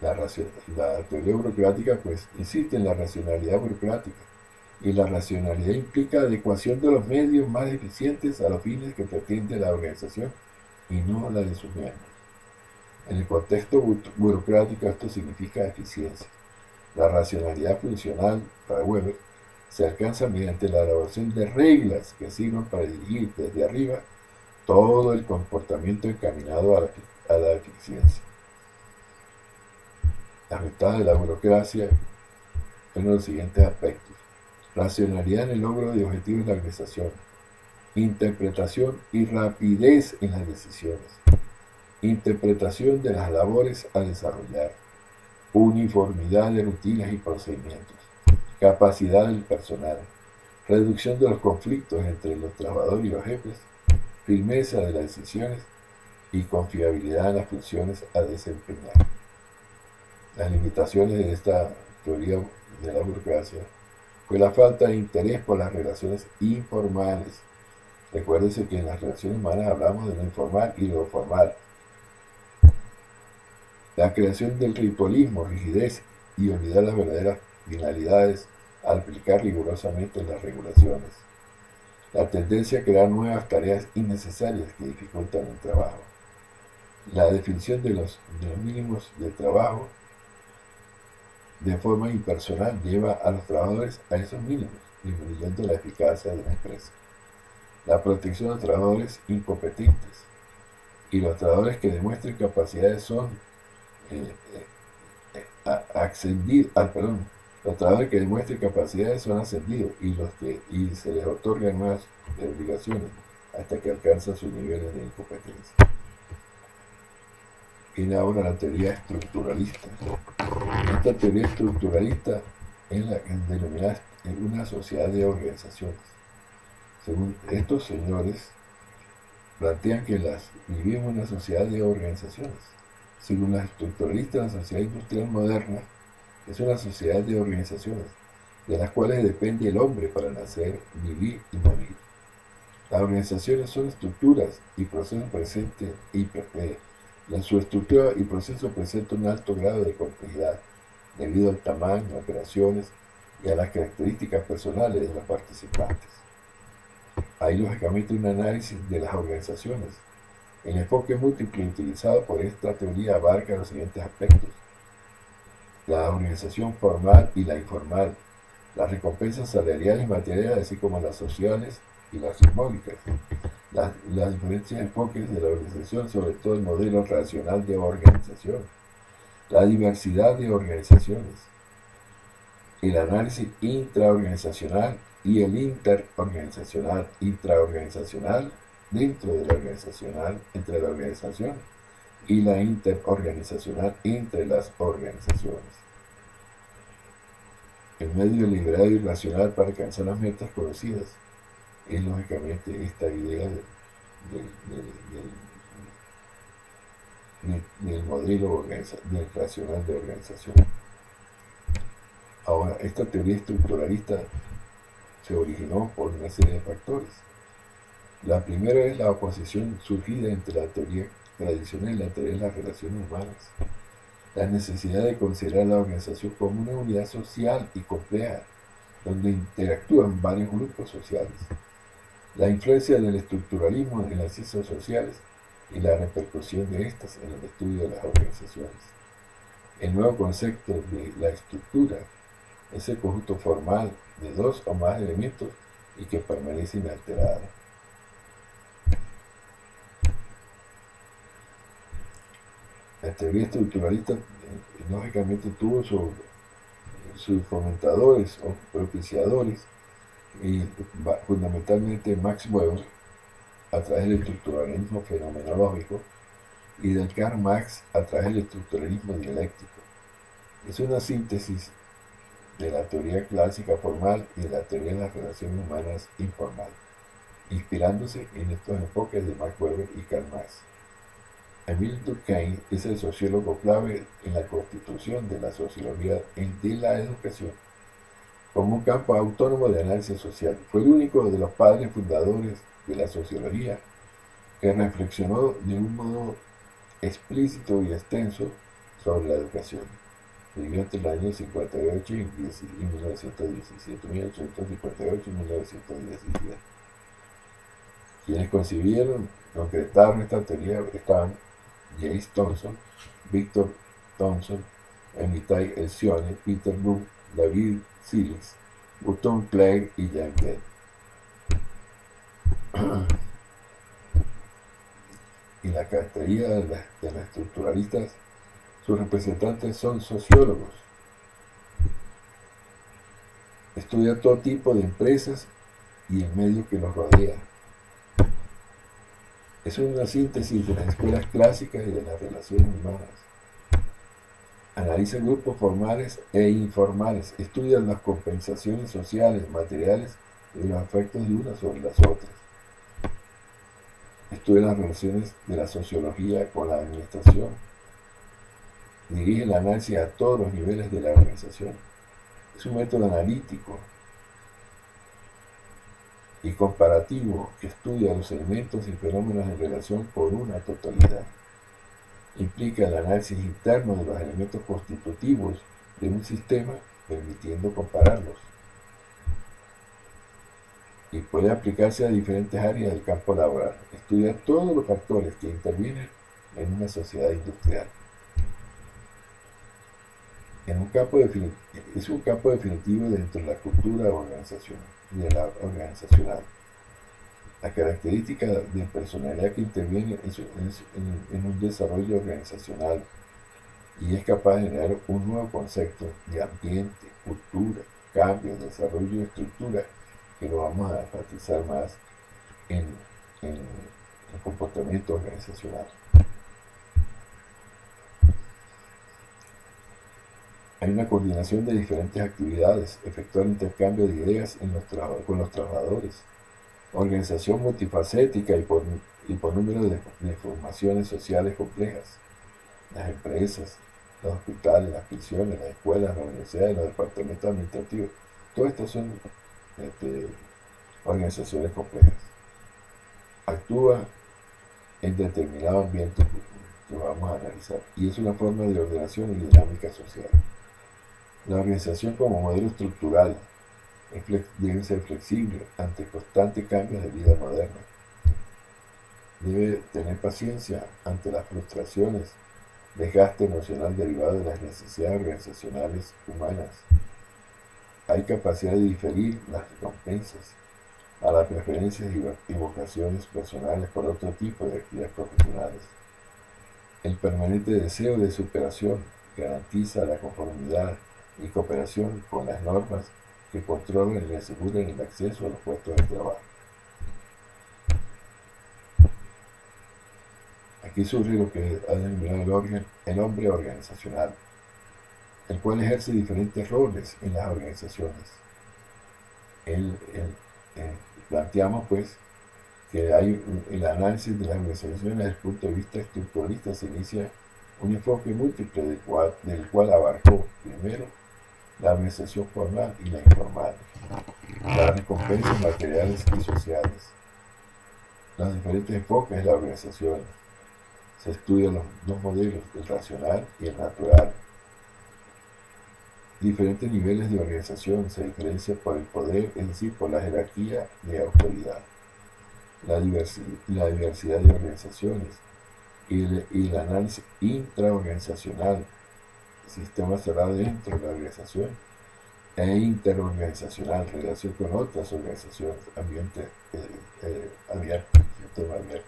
La teoría burocrática pues insiste en la racionalidad burocrática, y la racionalidad implica adecuación de los medios más eficientes a los fines que pretende la organización y no la de sus miembros. En el contexto burocrático esto significa eficiencia. La racionalidad funcional, para Weber, se alcanza mediante la elaboración de reglas que sirvan para dirigir desde arriba todo el comportamiento encaminado a la eficiencia. Las ventajas de la burocracia son los siguientes aspectos: racionalidad en el logro de objetivos de la organización, interpretación y rapidez en las decisiones, interpretación de las labores a desarrollar, uniformidad de rutinas y procedimientos, capacidad del personal, reducción de los conflictos entre los trabajadores y los jefes, firmeza de las decisiones y confiabilidad en las funciones a desempeñar. Las limitaciones de esta teoría de la burocracia fue la falta de interés por las relaciones informales. Recuérdense que en las relaciones humanas hablamos de lo informal y lo formal. La creación del ritualismo, rigidez y olvidar las verdaderas finalidades al aplicar rigurosamente las regulaciones. La tendencia a crear nuevas tareas innecesarias que dificultan el trabajo. La definición de los mínimos de trabajo de forma impersonal lleva a los trabajadores a esos mínimos, disminuyendo la eficacia de la empresa. La protección de trabajadores incompetentes, y los trabajadores que demuestren capacidades son los trabajadores que demuestren capacidades son ascendidos, y se les otorgan nuevas obligaciones hasta que alcanzan sus niveles de incompetencia. Viene ahora la teoría estructuralista. Esta teoría estructuralista es la denominada una sociedad de organizaciones. Según estos señores, plantean que vivimos en una sociedad de organizaciones. Según los estructuralistas, la sociedad industrial moderna es una sociedad de organizaciones, de las cuales depende el hombre para nacer, vivir y morir. Las organizaciones son estructuras y procesos presentes su estructura y proceso presenta un alto grado de complejidad debido al tamaño, operaciones y a las características personales de los participantes. Hay lógicamente un análisis de las organizaciones. El enfoque múltiple utilizado por esta teoría abarca los siguientes aspectos: la organización formal y la informal, las recompensas salariales y materiales, así como las sociales y las simbólicas, las diferentes enfoques de la organización, sobre todo el modelo racional de organización, la diversidad de organizaciones, el análisis intraorganizacional y el interorganizacional, intraorganizacional dentro de la organizacional, entre la organización, y la interorganizacional entre las organizaciones. El medio deliberado y racional para alcanzar las metas conocidas es lógicamente esta idea del modelo del racional de organización. Ahora, esta teoría estructuralista se originó por una serie de factores. La primera es la oposición surgida entre la teoría tradicional y la teoría de las relaciones humanas. La necesidad de considerar la organización como una unidad social y compleja, donde interactúan varios grupos sociales. La influencia del estructuralismo en las ciencias sociales y la repercusión de estas en el estudio de las organizaciones. El nuevo concepto de la estructura es el conjunto formal de dos o más elementos y que permanece inalterado. La teoría estructuralista lógicamente tuvo sus fomentadores o propiciadores y fundamentalmente Max Weber a través del estructuralismo fenomenológico y del Karl Marx a través del estructuralismo dialéctico. Es una síntesis de la teoría clásica formal y de la teoría de las relaciones humanas informal, inspirándose en estos enfoques de Max Weber y Karl Marx. Emile Durkheim es el sociólogo clave en la constitución de la sociología de la educación como un campo autónomo de análisis social. Fue el único de los padres fundadores de la sociología que reflexionó de un modo explícito y extenso sobre la educación. Vivió entre el año 58 y 1917, 1858 y 1917. Quienes concibieron, concretaron esta teoría estaban James Thomson, Victor Thomson, Amitai Elcione, Peter Bloom, David Silis, Button Clegg y James Bell. Y la característica de los estructuralistas, sus representantes son sociólogos. Estudian todo tipo de empresas y el medio que los rodea. Es una síntesis de las escuelas clásicas y de las relaciones humanas. Analiza grupos formales e informales, estudia las compensaciones sociales, materiales y los efectos de unas sobre las otras. Estudia las relaciones de la sociología con la administración. Dirige el análisis a todos los niveles de la organización. Es un método analítico y comparativo que estudia los elementos y fenómenos en relación por una totalidad. Implica el análisis interno de los elementos constitutivos de un sistema, permitiendo compararlos. Y puede aplicarse a diferentes áreas del campo laboral. Estudia todos los factores que intervienen en una sociedad industrial. Es un campo definitivo dentro de la cultura organizacional. La característica de personalidad que interviene es en un desarrollo organizacional y es capaz de generar un nuevo concepto de ambiente, cultura, cambio, desarrollo y estructura que lo vamos a enfatizar más en el comportamiento organizacional. Hay una coordinación de diferentes actividades, efectuar intercambio de ideas con los trabajadores, organización multifacética y por número de formaciones sociales complejas, las empresas, los hospitales, las prisiones, las escuelas, las universidades, los departamentos administrativos. Todas estas son organizaciones complejas. Actúa en determinado ambiente que vamos a analizar y es una forma de ordenación y dinámica social. La organización como modelo estructural debe ser flexible ante constantes cambios de vida moderna. Debe tener paciencia ante las frustraciones, desgaste emocional derivado de las necesidades organizacionales humanas. Hay capacidad de diferir las recompensas a las preferencias y vocaciones personales por otro tipo de actividades profesionales. El permanente deseo de superación garantiza la conformidad y cooperación con las normas que controlan y aseguran el acceso a los puestos de trabajo. Aquí surge lo que ha denominado el hombre organizacional, el cual ejerce diferentes roles en las organizaciones. Planteamos pues que hay el análisis de las organizaciones desde el punto de vista estructuralista se inicia un enfoque múltiple del cual abarcó primero la organización formal y la informal, las recompensas materiales y sociales, los diferentes enfoques de la organización. Se estudian los dos modelos, el racional y el natural. Diferentes niveles de organización se diferencian por el poder, es decir, por la jerarquía de autoridad, la diversidad de organizaciones y el análisis intraorganizacional, sistema cerrado dentro de la organización, e interorganizacional, relación con otras organizaciones, ambiente abierto, sistema abierto.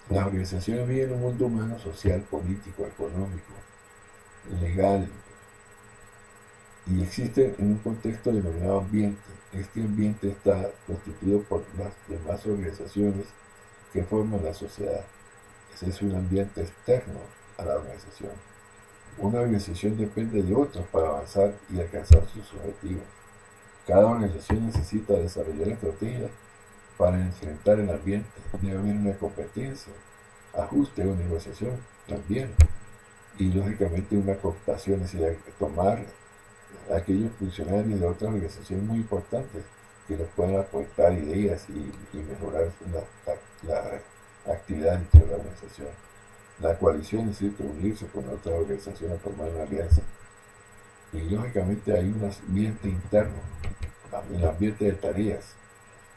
Las organizaciones viven en un mundo humano, social, político, económico, legal y existe en un contexto denominado ambiente. Este ambiente está constituido por las demás organizaciones que forman la sociedad. Ese es un ambiente externo a la organización. Una organización depende de otros para avanzar y alcanzar sus objetivos. Cada organización necesita desarrollar estrategias para enfrentar el ambiente. Debe haber una competencia, ajuste o negociación también. Y lógicamente una cooptación, es decir, tomar a aquellos funcionarios de otras organizaciones muy importantes que nos puedan aportar ideas y mejorar la actividad dentro de la organización. La coalición es decir, unirse con otras organizaciones, formar una alianza. Y lógicamente hay un ambiente interno, el ambiente de tareas,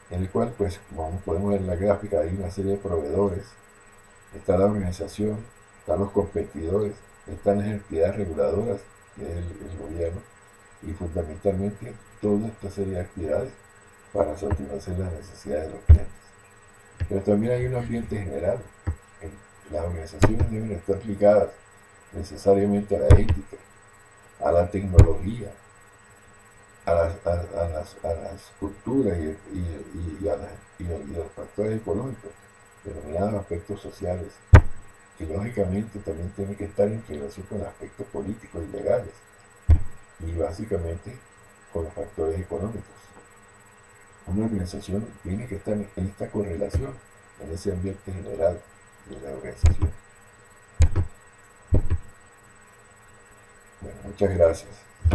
en el cual, pues, como podemos ver en la gráfica, hay una serie de proveedores, está la organización, están los competidores, están las entidades reguladoras, que es el gobierno, y fundamentalmente toda esta serie de actividades para satisfacer las necesidades de los clientes. Pero también hay un ambiente general. Las organizaciones deben estar ligadas necesariamente a la ética, a la tecnología, a las culturas y a los factores económicos, denominados aspectos sociales. Y lógicamente también tiene que estar en relación con aspectos políticos y legales, y básicamente con los factores económicos. Una organización tiene que estar en esta correlación, en ese ambiente general de la organización. Bueno, muchas gracias.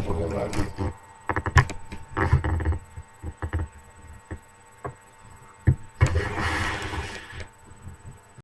Muy amable.